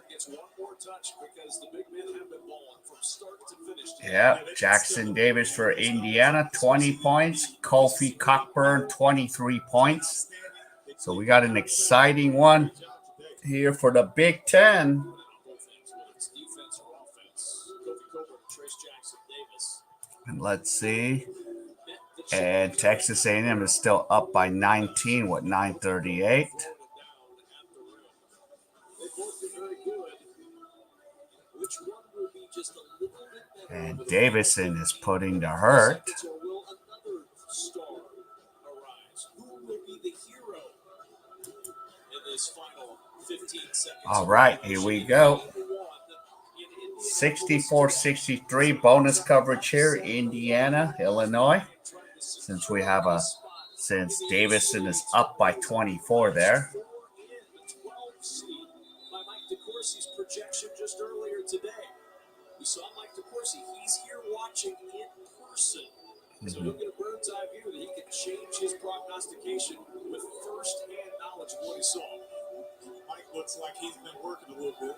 yeah, Jackson Davis for Indiana, 20 points. Kofi Cockburn, 23 points. So we got an exciting one here for the Big Ten. And let's see. And Texas A&M is still up by 19 with 9:38. And Davidson is putting the hurt. All right, here we go. 64-63 bonus coverage here, Indiana, Illinois. Since Davidson is up by 24 there. By Mike DeCourcy's projection just earlier today. We saw Mike DeCourcy. He's here watching in person. So he'll get a bird's eye view that he can change his prognostication with first-hand knowledge of what he saw. Mike looks like he's been working a little bit.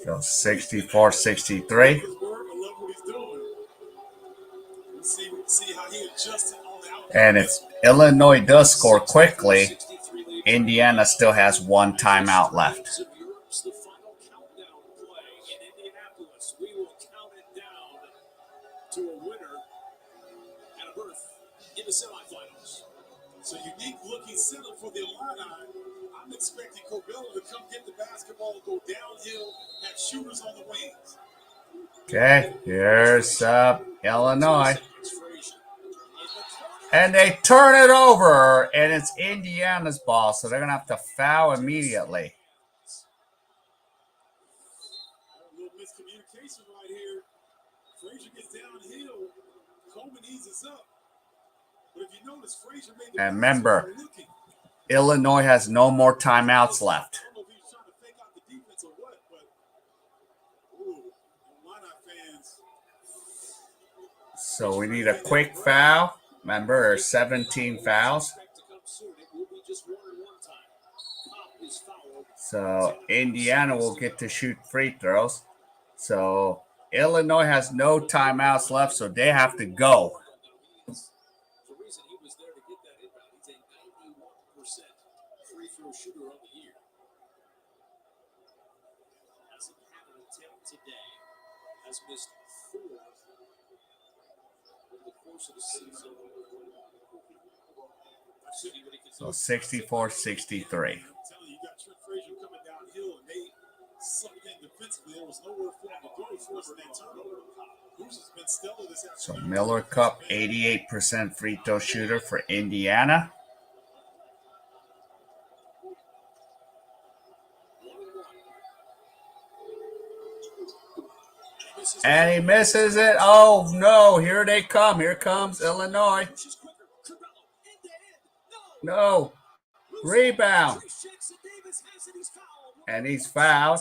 So 64-63. I love what he's doing. See how he adjusted on the outcome. And if Illinois does score quickly, Indiana still has one timeout left. The final countdown play in Indianapolis. We will count it down to a winner and a berth in the semifinals. It's a unique-looking setup for the Illini. I'm expecting Corbella to come get the basketball, go downhill, have shooters on the wings. Okay, here's Illinois. And they turn it over, and it's Indiana's ball, so they're going to have to foul immediately. A little miscommunication right here. Frazier gets downhill. Coleman eases up. But if you notice, Frazier made the And remember, looking. Illinois has no more timeouts left. I don't know if he was trying to fake out the defense or what, but fans. So we need a quick foul. Remember, there's 17 fouls. So Indiana will get to shoot free throws. So Illinois has no timeouts left, so they have to go. The reason he was there to get that inbound, he's a 91% free throw shooter on the year. Hasn't had an attempt today. Has missed 4 over the course of the season. So 64-63. You got Trent Frazier coming downhill, and they sucked in defensively. There was nowhere for him to go, forcing that turnover. Who's has been stellar this So afternoon. Miller Cup, 88% free throw shooter for Indiana. And he misses it. Oh, no. Here they come. Here comes Illinois. No. Rebound. And he's fouled.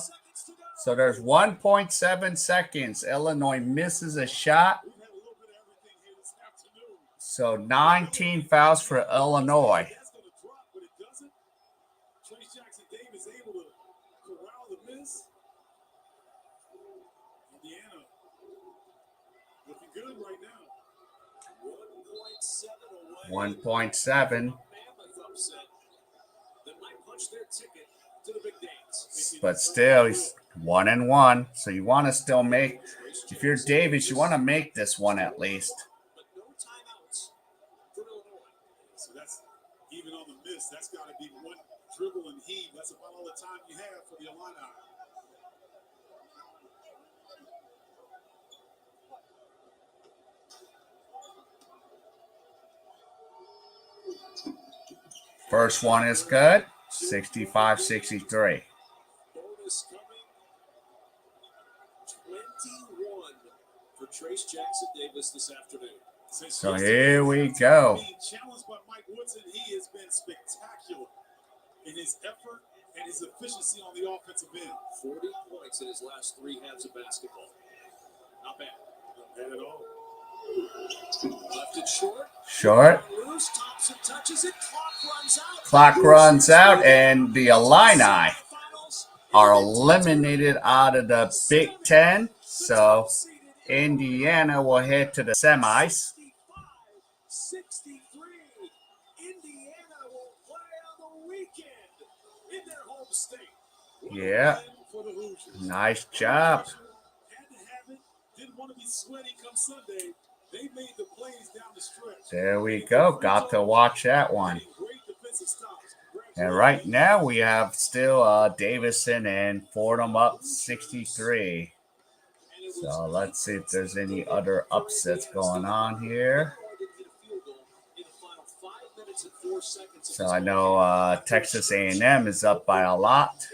So there's 1.7 seconds. Illinois misses a shot. So 19 fouls for Illinois. Indiana looking good right now. 1.7. But still, he's 1-1. So you want to still make, if you're Davis, you want to make this one at least. So that's even on the miss. That's got to be one dribble and heave. That's about all the time you have for the Illini. First one is good. 65-63. Bonus coming. 21 for Trace Jackson Davis this afternoon. So here we go. Being challenged by Mike Woodson, he has been spectacular in his effort and his efficiency on the offensive end. 40 points in his last 3 halves of basketball. Not bad. Not bad at all. Left it short. Short. Loose. Thompson touches it. Clock runs out. Clock runs out, and the Illini are eliminated out of the Big Ten. So Indiana will head to the semis. 63. Indiana will play on the weekend in their home state. Yeah. Nice job. Had to have it. Didn't want to be sweaty come Sunday. They made the plays down the stretch. There we go. Got to watch that one. Great defensive stops. And right now we have still Davidson and Fordham up 63. So let's see if there's any other upsets going on here. So I know Texas A&M is up by a lot.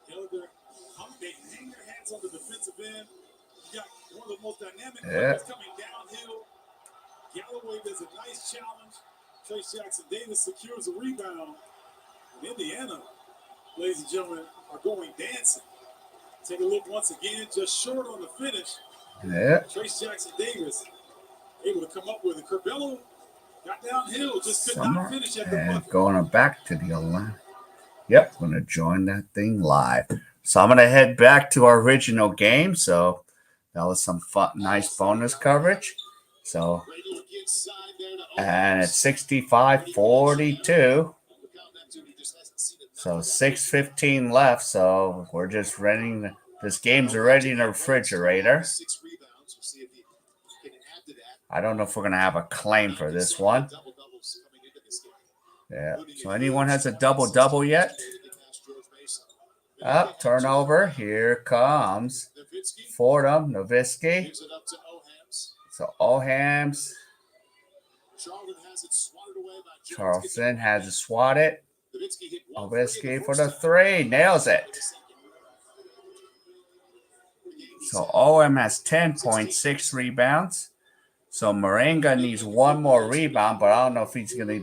Gallagher, they hang their hands on the defensive end. You got one of the most dynamic players coming downhill. Galloway does a nice challenge. Trace Jackson Davis secures a rebound. And Indiana, ladies and gentlemen, are going dancing. Take a look once again, just short on the finish. Yeah. Trace Jackson Davis able to come up with it. Curbelo got downhill, just could not finish at the bucket. Going back to the line. Yep, going to join that thing live. So I'm going to head back to our original game. So that was some fun, nice bonus coverage. So, and it's 65-42. So 6:15 left. So we're just renting. This game's already in the refrigerator. I don't know if we're going to have a claim for this one. Yeah. So anyone has a double-double yet? Up, turnover. Here comes Fordham, Nowitzki. So Ohams. Charleston has it swatted. Nowitzki for the three. Nails it. So OM has 10.6 rebounds. So Moringa needs one more rebound, but I don't know if he's going to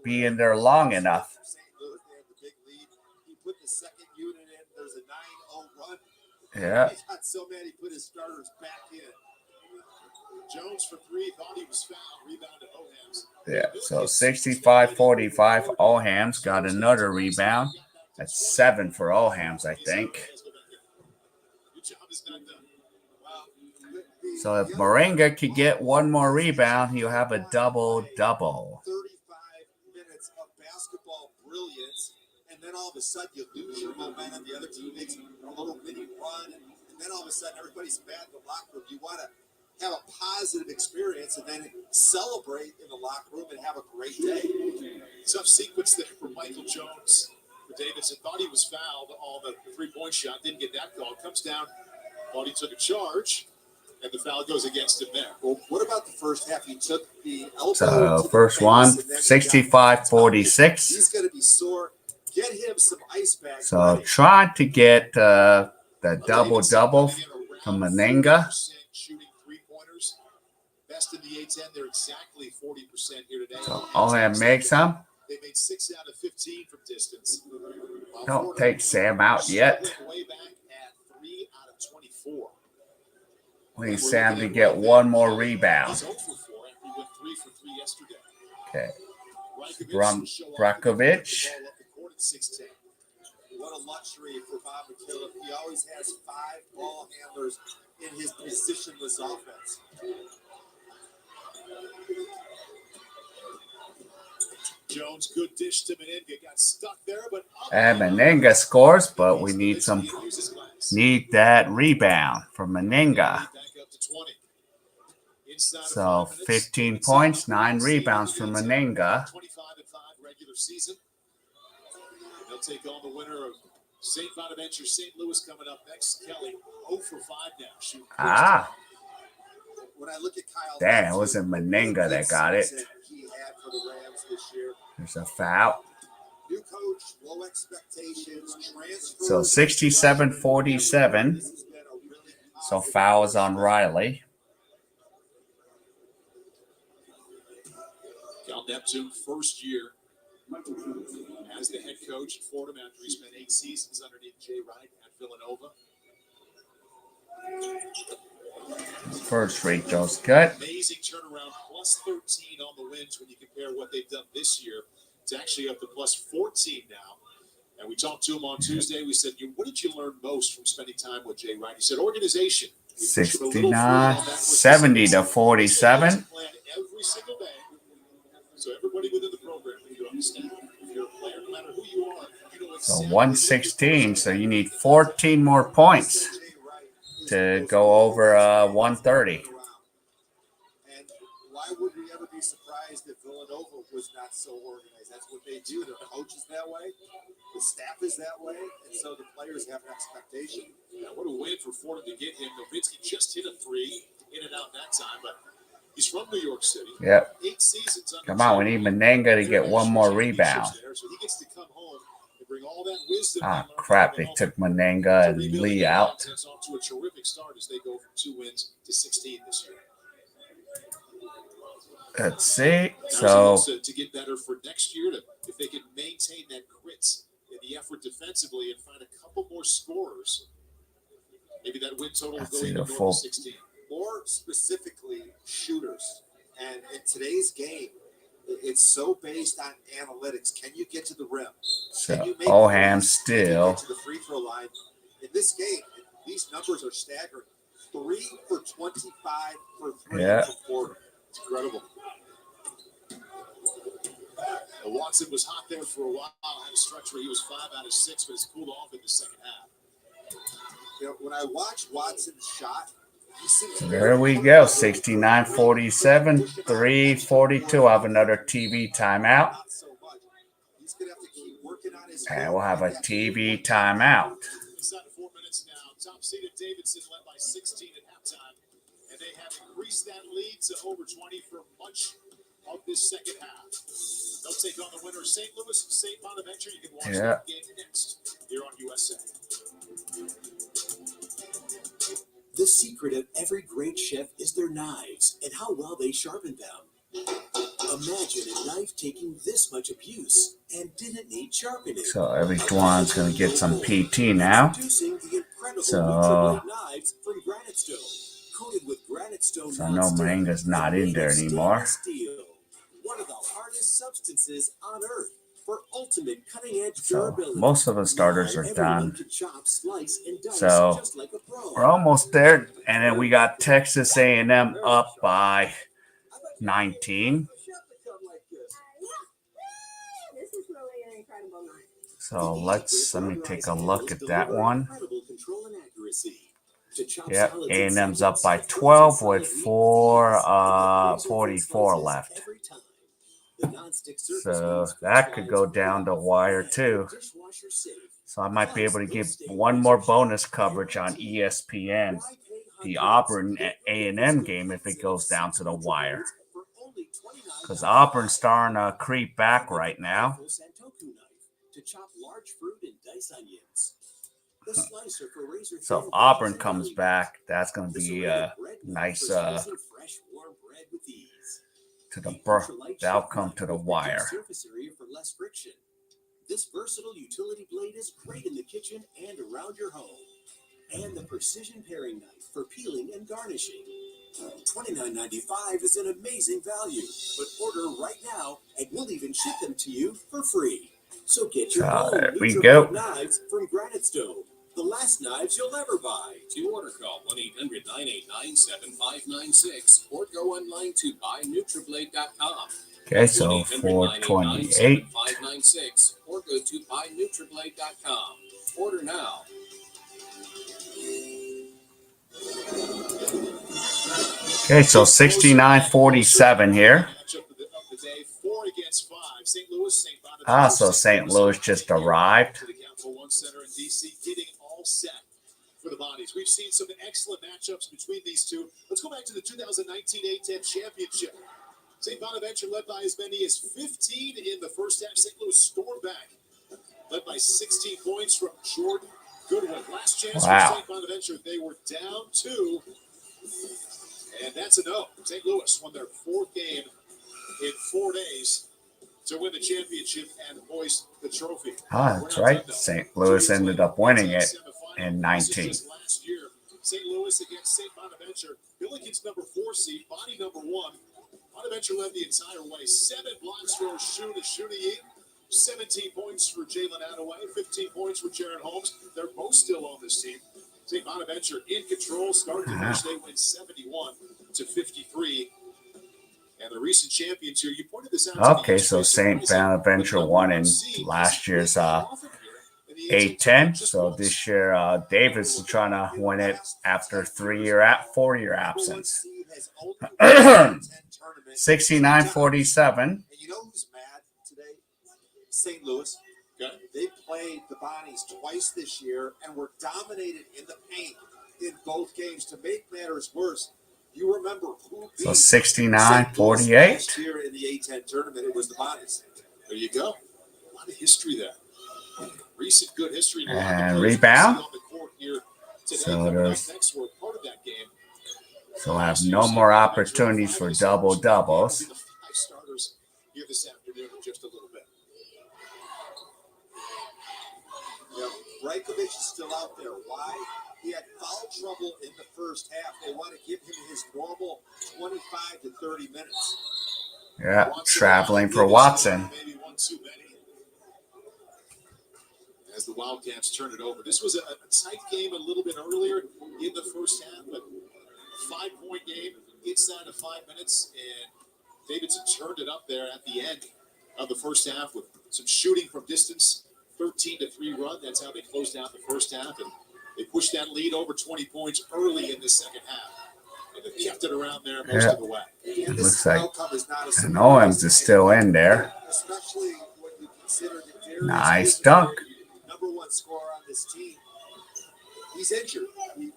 be in there long enough. Yeah. He got so mad he put his starters back in. Jones for three, thought he was fouled, rebound to Ohams. Yeah, so 65-45. Ohams got another rebound. That's 7 for Ohams, I think. So if Moringa could get one more rebound, he'll have a double-double. 35 minutes of basketball brilliance, and then all of a sudden you lose your momentum. The other team makes a little mini run, and then all of a sudden everybody's mad in the locker room. You want to have a positive experience and then celebrate in the locker room and have a great day. Tough sequence there for Michael Jones. For Davidson, thought he was fouled on the three-point shot, didn't get that call. Comes down, thought he took a charge, and the foul goes against him there. Well, what about the first half? He took the elbow. So first one, 65-46. He's going to be sore. Get him some ice bags. So trying to get the double-double from Menenga. Shooting three-pointers. Best in the A10. They're exactly 40% here today. So Oham makes them. They made 6 out of 15 from distance. Don't take Sam out yet. Way back at 3 out of 24. We need Sam to get one more rebound. He's 0 for 4 after he went 3 for 3 yesterday. Okay. Brakovic. Brakovic. What a luxury for Bob McKillop. He always has 5 ball handlers in his positionless offense. Jones, good dish to Menenga, got stuck there, but And Menenga scores, but we need that rebound from Menenga. So 15 points, 9 rebounds from Menenga. 25-5 regular season. They'll take on the winner of St. Bonaventure, St. Louis coming up next. Kelly 0 for 5 now. When I look at Kyle, Damn, it wasn't Menenga that got it. He had for the Rams this year. There's a foul. New coach, low expectations, transfer. So 67-47. So foul is on Riley. Cal Neptune, first year as the head coach at Fordham after he spent 8 seasons underneath Jay Wright at Villanova. First free throws good. Amazing turnaround, plus 13 on the wins when you compare what they've done this year. It's actually up to plus 14 now. And we talked to him on Tuesday. We said, what did you learn most from spending time with Jay Wright? He said, organization. 70-47. Every single day. So everybody within the program, you understand. If you're a player, no matter who you are, you know So 116. So you need 14 more points to go over 130. And why would we ever be surprised if Villanova was not so organized? That's what they do. Their coach is that way. The staff is that way. And so the players have an expectation. Yeah, what a win for Fordham to get him. Nowitzki just hit a 3, in and out that time, but he's from New York City. Yep. 8 seasons. Come on, we need Menenga to get one more rebound. So he gets to come home They bring all that wisdom. Ah, crap. They took Mananga and Lee out. It's off to a terrific start as they go from 2 wins to 16 this year. Let's see. So So, to get better for next year, if they can maintain that grit in the effort defensively and find a couple more scorers, maybe that win total will go even north of 16. More specifically, shooters. And in today's game, it's so based on analytics. Can you get to the rim? so Can you make Oham threes? Can you still. get to the free throw line? In this game, these numbers are staggering. 3 for 25 for 3 Yeah. from Fordham. It's incredible. Watson was hot there for a while. Had a stretch where he was 5 out of 6, but it's cooled off in the second half. You know, when I watch Watson's shot, he seems There we go. 69-47, 3:42. I have another TV timeout. not so much. He's going to have to keep working on his And we'll have a TV timeout. Inside of 4 minutes now, top seeded Davidson led by 16 at halftime, and they have increased that lead to over 20 for much of this second half. They'll take on the winner, St. Louis, St. Bonaventure. You can watch that game next here on USA. The secret of every great chef is their knives and how well they sharpen them. Imagine a knife taking this much abuse and didn't need sharpening. So everyone's going to get some PT now. Introducing the incredible So- NutriBlade knives from Granite Stone, coated with Granite Stone. So I know non-stick Manga's not and in there made of anymore. stainless steel, one of the hardest substances on earth for ultimate cutting-edge So durability. most of the starters Now are everyone done. can chop, slice, and dice So just like a pro. we're almost there. And then we got Texas A&M up by 19. This is really an incredible night. So let me take a look at that one. Incredible control and accuracy. To chop Yep, salads A&M's in up by seconds, 12 frozen with salad meat, 44 slices left. every time. The non-stick surface So means that could go down to wire too. dishwasher safe. So I might be able to give one more bonus coverage on ESPN, the Auburn A&M game, if it goes down to the wire. Because Auburn's starting to creep back right now. To chop large fruit and dice onions. The slicer for razor So thin if Auburn bites comes and back, that's going to the be serrated a bread knife nice for slicing fresh warm bread with ease. to the The bur- ultralight that'll chef come knife to the with reduced wire. surface area for less friction. This versatile utility blade is great in the kitchen and around your home. And the precision paring knife for peeling and garnishing. $29.95 is an amazing value, but order right now and we'll even ship them to you for free. So get your own There we NutriBlade go. knives from Granite Stone. The last knives you'll ever buy. To order, call 1-800-989-7596 or go online to buynutriblade.com. Okay, so 428. 1-800-989-7596 or go to buynutriblade.com. Order now. Okay, so 69-47 here. Ah, so St. Louis just arrived. To the Capital One Center in DC, getting all set for the bodies. We've seen some excellent matchups between these two. Let's go back to the 2019 A-10 championship. St. Bonaventure led by as many as 15 in the first half. St. Louis stormed back, led by 16 points from Jordan Goodwin. Last chance for St. Bonaventure. They were down 2, and that's a no. St. Louis won their 4th game in 4 days to win the championship and hoist the trophy. Ah, that's right. St. Louis ended up winning it in 19. Last year, St. Louis against St. Bonaventure. Billikens number 4 seed, Bonnie number 1. Bonaventure led the entire way. 7 blocks for Shuni, 17 points for Jalen Attaway, 15 points for Jaron Holmes. They're both still on this team. St. Bonaventure in control. Start to finish, they win 71-53. And the recent champions here, you pointed this out. Okay, so St. Bonaventure won in last year's A-10. So this year, Davis is trying to win it after 4-year absence. 69-47. And you know who's mad today? St. Louis. Okay. They played the Bonnies twice this year and were dominated in the paint in both games. To make matters worse, you remember who beat So 69-48. last year in the A-10 tournament? It was the Bonnies. There you go. A lot of history there. recent good history. And rebound. On the court here today, So there's next were part of that game. so I have no more opportunities for double doubles. The 5 starters here this afternoon in just a little bit. Yeah, Brajkovic is still out there. Why? He had foul trouble in the first half. They want to give him his normal 25 to 30 minutes. Yeah, traveling for Watson. Maybe one too many. As the Wildcats turn it over. This was a tight game a little bit earlier in the first half, but a 5-point game inside of 5 minutes, and Davidson turned it up there at the end of the first half with some shooting from distance, 13-3 run. That's how they closed out the first half, and they pushed that lead over 20 points early in the second half. And they kept it around there most of the way. It looks like and Owens is still in there. Especially when you consider that Nice dunk. Number 1 scorer on this team. He's injured.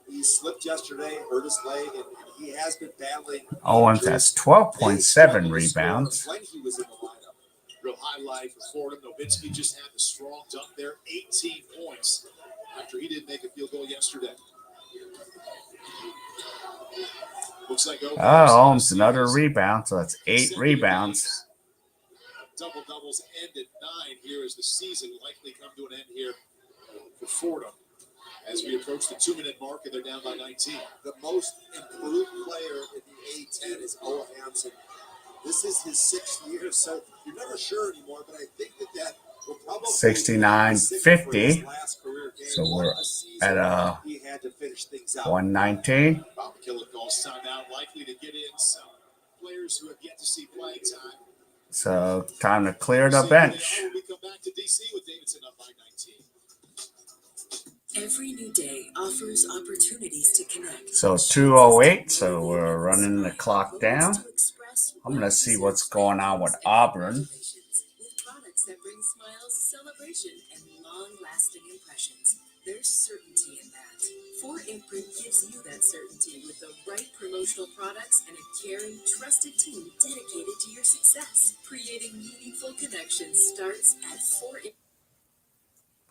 He slipped yesterday, hurt his leg, and he has been battling. Owens has 12.7 rebounds. When he was in the lineup, real highlight for Fordham. Nowitzki just had the strong dunk there, 18 points after he didn't make a field goal yesterday. Looks like Owens another rebound, so that's 8 rebounds. Double doubles end at 9 here as the season likely come to an end here for Fordham. As we approach the 2-minute mark and they're down by 19. The most improved player in the A10 is Ola Hampson. This is his 6th year, so you're never sure anymore, but I think that will probably 69-50. So we're at he had to finish things out. 119. Bob McKillop calls timeout, likely to get in some players who have yet to see playing time. So time to clear the bench. We come back to DC with Davidson up by 19. Every new day offers opportunities to connect. So 2:08, so we're running the clock down. I'm going to see what's going on with Auburn. With products that bring smiles, celebration, and long-lasting impressions. There's certainty in that. 4imprint gives you that certainty with the right promotional products and a caring, trusted team dedicated to your success. Creating meaningful connections starts at 4imprint.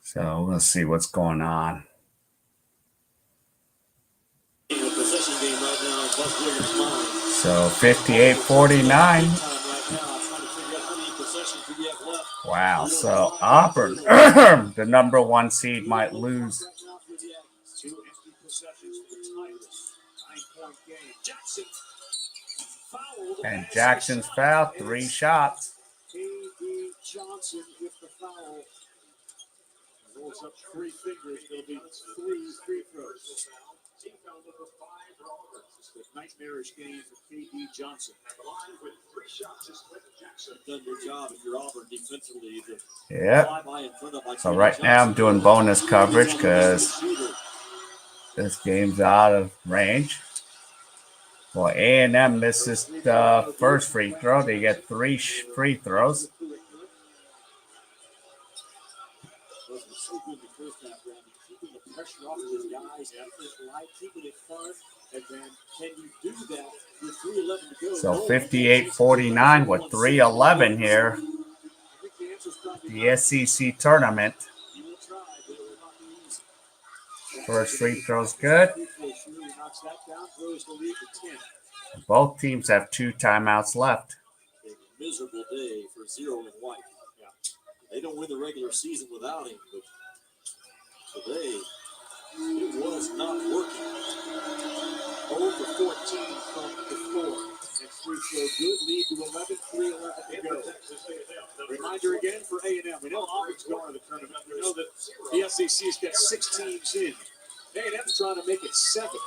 So we're going to see what's going on. So 58-49. Wow, so Auburn, the number 1 seed, might lose. 2 empty possessions for the Tigers. 9-point game. Jackson fouled. And Jackson's foul, 3 shots. K.A.E. Johnson with the foul. Rolls up 3 fingers. It'll be 3 free throws. Team foul number 5 for Auburn. It's the nightmarish game for K.A.E. Johnson. With 3 shots is Clinton Jackson. Done your job if you're Auburn defensively. Yeah. So right now I'm doing bonus coverage because this game's out of range. Well, A&M misses the first free throw. They get 3 free throws. So 58-49 with 3:11 here. The SEC tournament. First free throw's good. Both teams have 2 timeouts left. A miserable day for 0 and White. Yeah. They don't win the regular season without him, but today it was not working. 0 for 14 from the floor. Next free throw good. Lead to 11, 3:11 to go. Reminder again for A&M. We know Auburn's going to the tournament. We know that the SEC's got 6 teams in. A&M's trying to make it 7.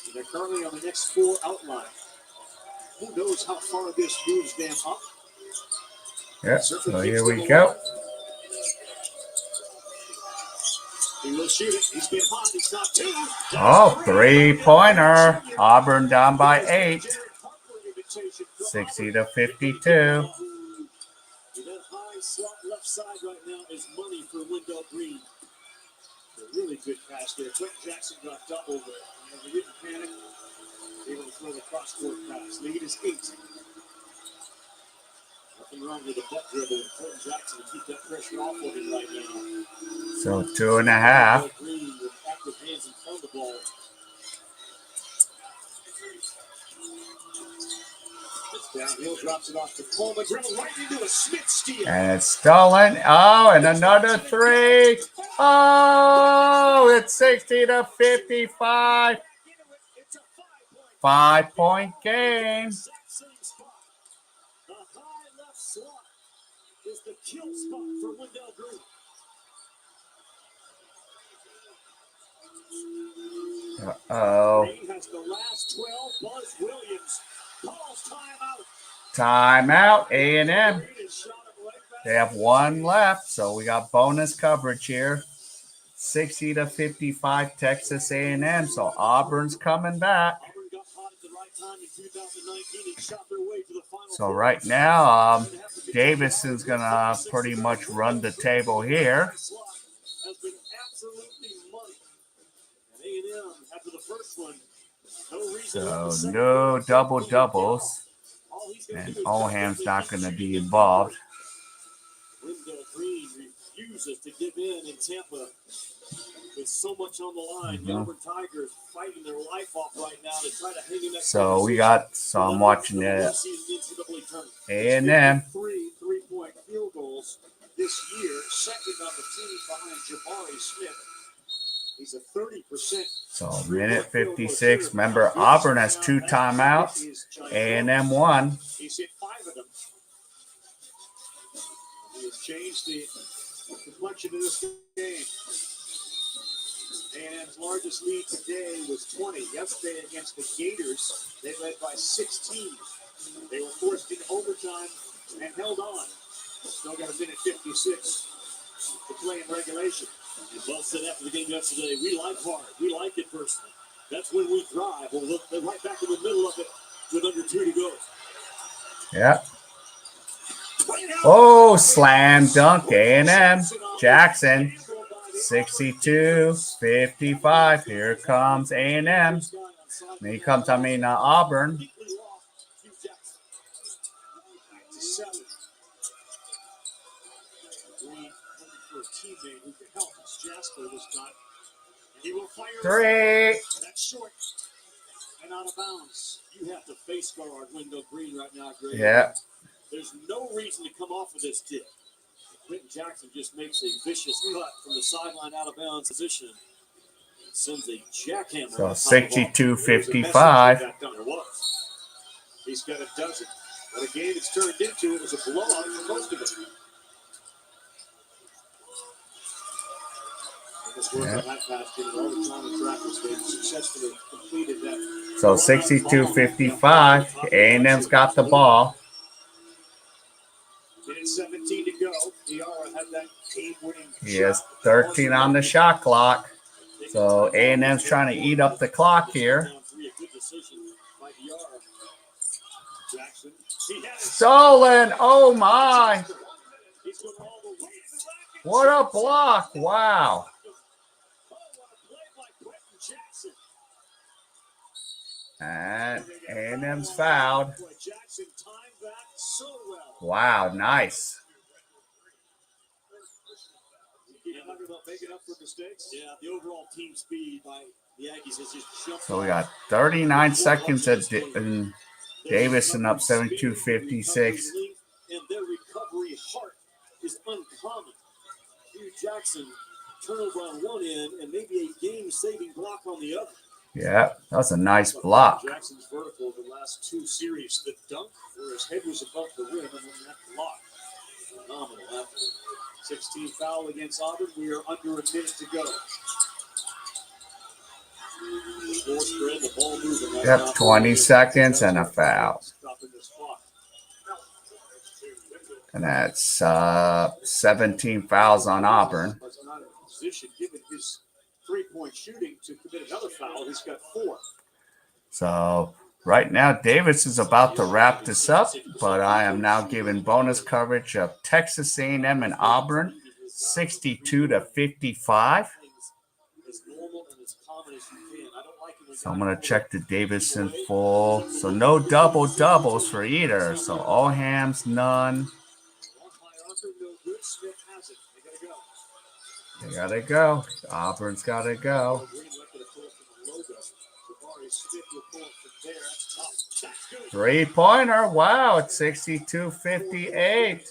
And they're currently on the next 4 outline. Who knows how far this moves them up? Yeah, so here we go. He will shoot it. He's been hot. He's not 2. Oh, 3-pointer. Auburn down by 8. 60-52. That high slot left side right now is money for Wendell Green. A really good pass there. Clinton Jackson got doubled, but he didn't panic. Able to throw the cross-court pass. Lead is 8. Nothing wrong with the butt dribble. Clinton Jackson to keep that pressure off of him right now. So 2.5. Downhill, drops it off to Coleman, dribble right into a Smith steal. And it's stolen. Oh, and another 3. Oh, it's 60-55. 5-point game. The high left slot is the kill spot for Wendell Green. Uh-oh. Green has the last 12. Buzz Williams calls timeout. Timeout, A&M. They have 1 left, so we got bonus coverage here. 60-55 Texas A&M. So Auburn's coming back. So right now, Davidson's gonna pretty much run the table here. So no double doubles, and Oham's not going to be involved. Wendell Green refuses to give in Tampa. With so much on the line, the Auburn Tigers fighting their life off right now to try to hang in that. So we got. So I'm watching it. A&M. 3 3-point field goals this year, second on the team behind Jabari Smith. He's a 30%. So minute 56. Remember, Auburn has 2 timeouts. A&M 1. He's hit 5 of them. He has changed the complexion of this game. A&M's largest lead today was 20. Yesterday against the Gators, they led by 16. They were forced into overtime and held on. Still got a minute 56 to play in regulation. And Buzz said after the game yesterday, we like hard. We like it personally. That's when we drive. We'll look right back in the middle of it with under 2 to go. Yeah. Oh, slam dunk, A&M. Jackson. 62-55. Here comes A&M. Here comes, Auburn. Three. That's short and out of bounds. You have to face guard Wendell Green right now, Greg. Yeah. There's no reason to come off of this tip. Quentin Jackson just makes a vicious cut from the sideline out of bounds position. Sends a jackhammer. So 62-55. He's got a dozen. But a game it's turned into, it was a blowout for most of it. Yeah. That. So 62-55. A&M's got the ball. Minute 17 to go. Diarra had that game-winning He has 13 on the shot clock. So A&M's trying to eat up the clock here. Stolen. Oh, my. What a block. Wow. And A&M's fouled. Wow, nice. So we got 39 seconds at Davidson up 72-56. And their recovery heart is uncommon. Hugh Jackson turnover on one end and maybe a game-saving block on the other. Yeah, that was a nice block. Jackson's vertical the last 2 series. The dunk where his head was above the rim and then that block. Phenomenal effort. 16 foul against Auburn. We are under a minute to go. The ball moving. Yep, 20 seconds and a foul. And that's 17 fouls on Auburn. Given his 3-point shooting to commit another foul, he's got 4. So right now, Davis is about to wrap this up, but I am now giving bonus coverage of Texas A&M and Auburn, 62-55. So I'm going to check the Davidson full. So no double doubles for either. So all hams, none. They gotta go. Auburn's gotta go. 3-pointer. Wow, it's 62-58.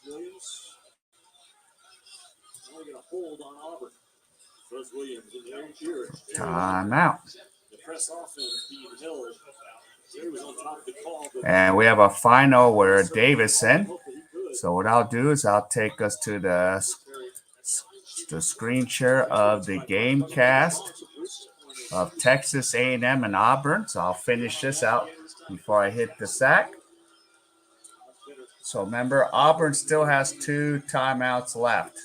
Williams only going to hold on Auburn. Rose Williams in the here. Timeout. The press offense being held. Jerry was on top of the call, And we have a final where Davidson. So what I'll do is I'll take us to the screen share of the game cast of Texas A&M and Auburn. So I'll finish this out before I hit the sack. So remember, Auburn still has 2 timeouts left.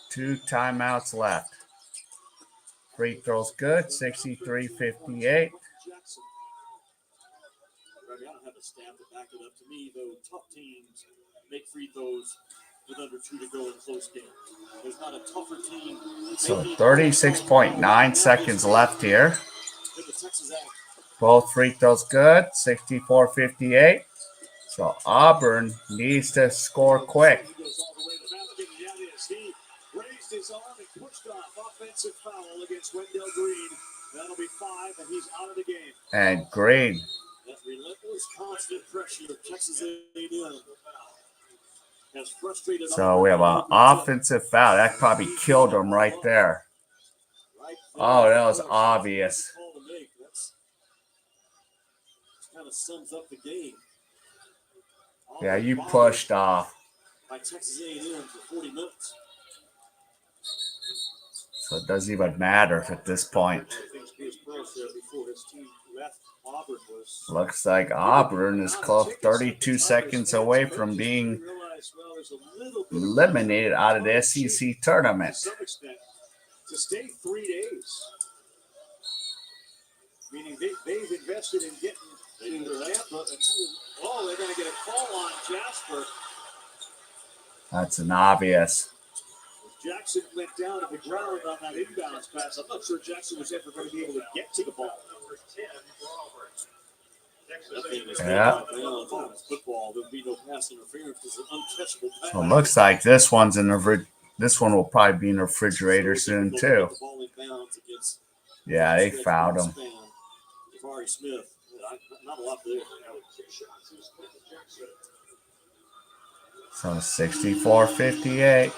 Two timeouts left. Free throws good, 63-58. I don't have a staff to back it up. To me, though, tough teams make free throws with under 2 to go in close games. There's not a tougher team. So 36.9 seconds left here. Both free throws good, 64-58. So Auburn needs to score quick. Raised his arm and pushed off. Offensive foul against Wendell Green. That'll be 5, and he's out of the game. And Green. That relentless, constant pressure of Texas A&M has frustrated. So we have an offensive foul. That probably killed him right there. Oh, that was obvious. Kind of sums up the game. Yeah, you pushed off. By Texas A&M for 40 minutes. So it doesn't even matter at this point. Looks like Auburn is close, 32 seconds away from being eliminated out of the SEC tournament. To stay 3 days, meaning they've invested in getting to Tampa. Oh, they're going to get a call on Jasper. That's an obvious. Jackson went down to the ground on that inbounds pass. I'm not sure Jackson was ever going to be able to get to the ball. Yeah. Football, there'll be no pass interference. It's an uncatchable pass. So it looks like this one's in the this one will probably be in the refrigerator soon too. Yeah, they fouled him. Smith, not a lot there. So 64-58.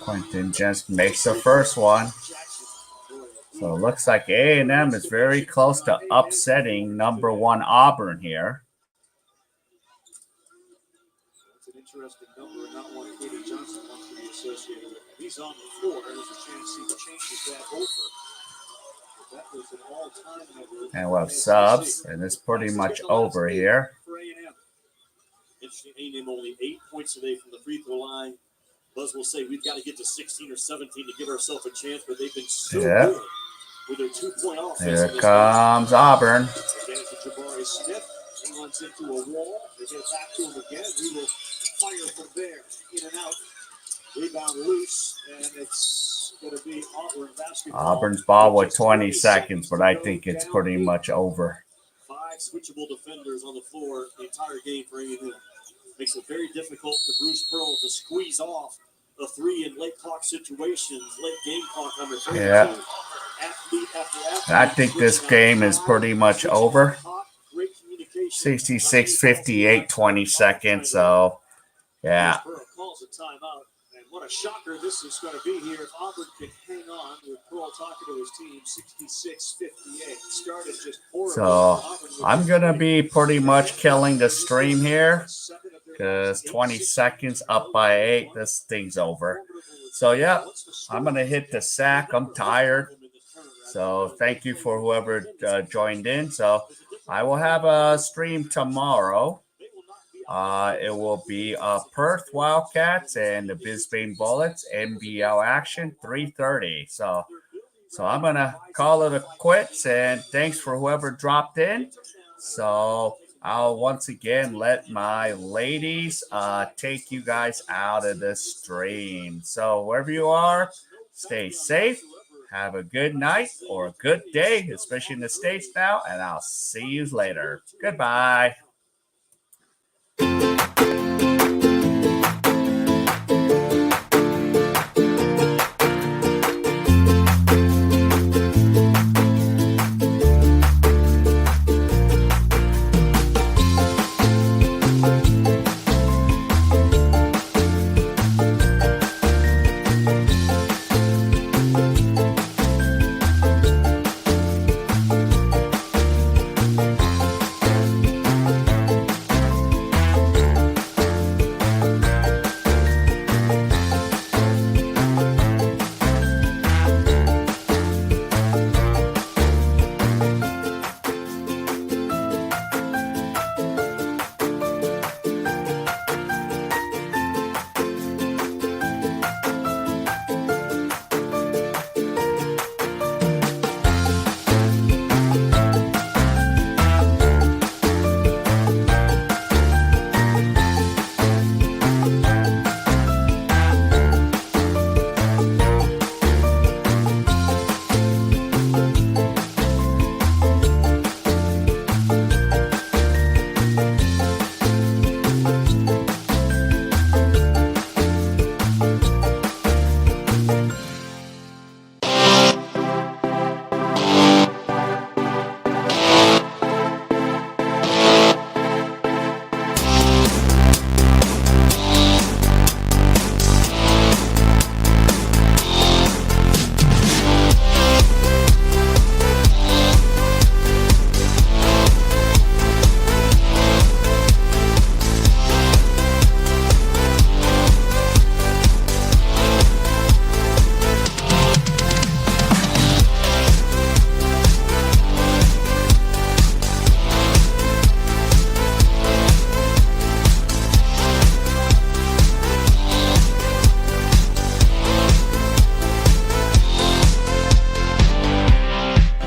Quentin just makes the first one. So it looks like A&M is very close to upsetting #1 Auburn here. It's an interesting number and not one Katie Johnson wants to be associated with. He's on the floor. There's a chance he changes that over. That was an all-time number. And we'll have subs, and it's pretty much over here. Interesting, A&M only 8 points away from the free throw line. Buzz will say we've got to get to 16 or 17 to give ourselves a chance, but they've been so good with their 2-point offense. Here comes Auburn. They get it to Jabari Smith. He runs into a wall. They get it back to him again. He will fire from there, in and out. Rebound loose, and it's going to be Auburn basketball. Auburn's ball with 20 seconds, but I think it's pretty much over. 5 switchable defenders on the floor the entire game for A&M. Makes it very difficult for Bruce Pearl to squeeze off a 3 in late clock situations, late game clock number 32. Yeah. Athlete after athlete. I think this game is pretty much over. 66-58, 20 seconds. So, yeah. Pearl calls a timeout. And what a shocker this is going to be here if Auburn can hang on with Pearl talking to his team. 66-58. Started just horrible. So, I'm going to be pretty much killing the stream here. Because 20 seconds up by 8, this thing's over. So, yeah, I'm going to hit the sack. I'm tired. So, thank you for whoever joined in. So, I will have a stream tomorrow. It will be Perth Wildcats and the Bisbee Bullets, NBL action, 3:30. So I'm going to call it a quits. And thanks for whoever dropped in. So, I'll once again let my ladies take you guys out of the stream. So wherever you are, stay safe. Have a good night or a good day, especially in the States now, and I'll see you later. Goodbye.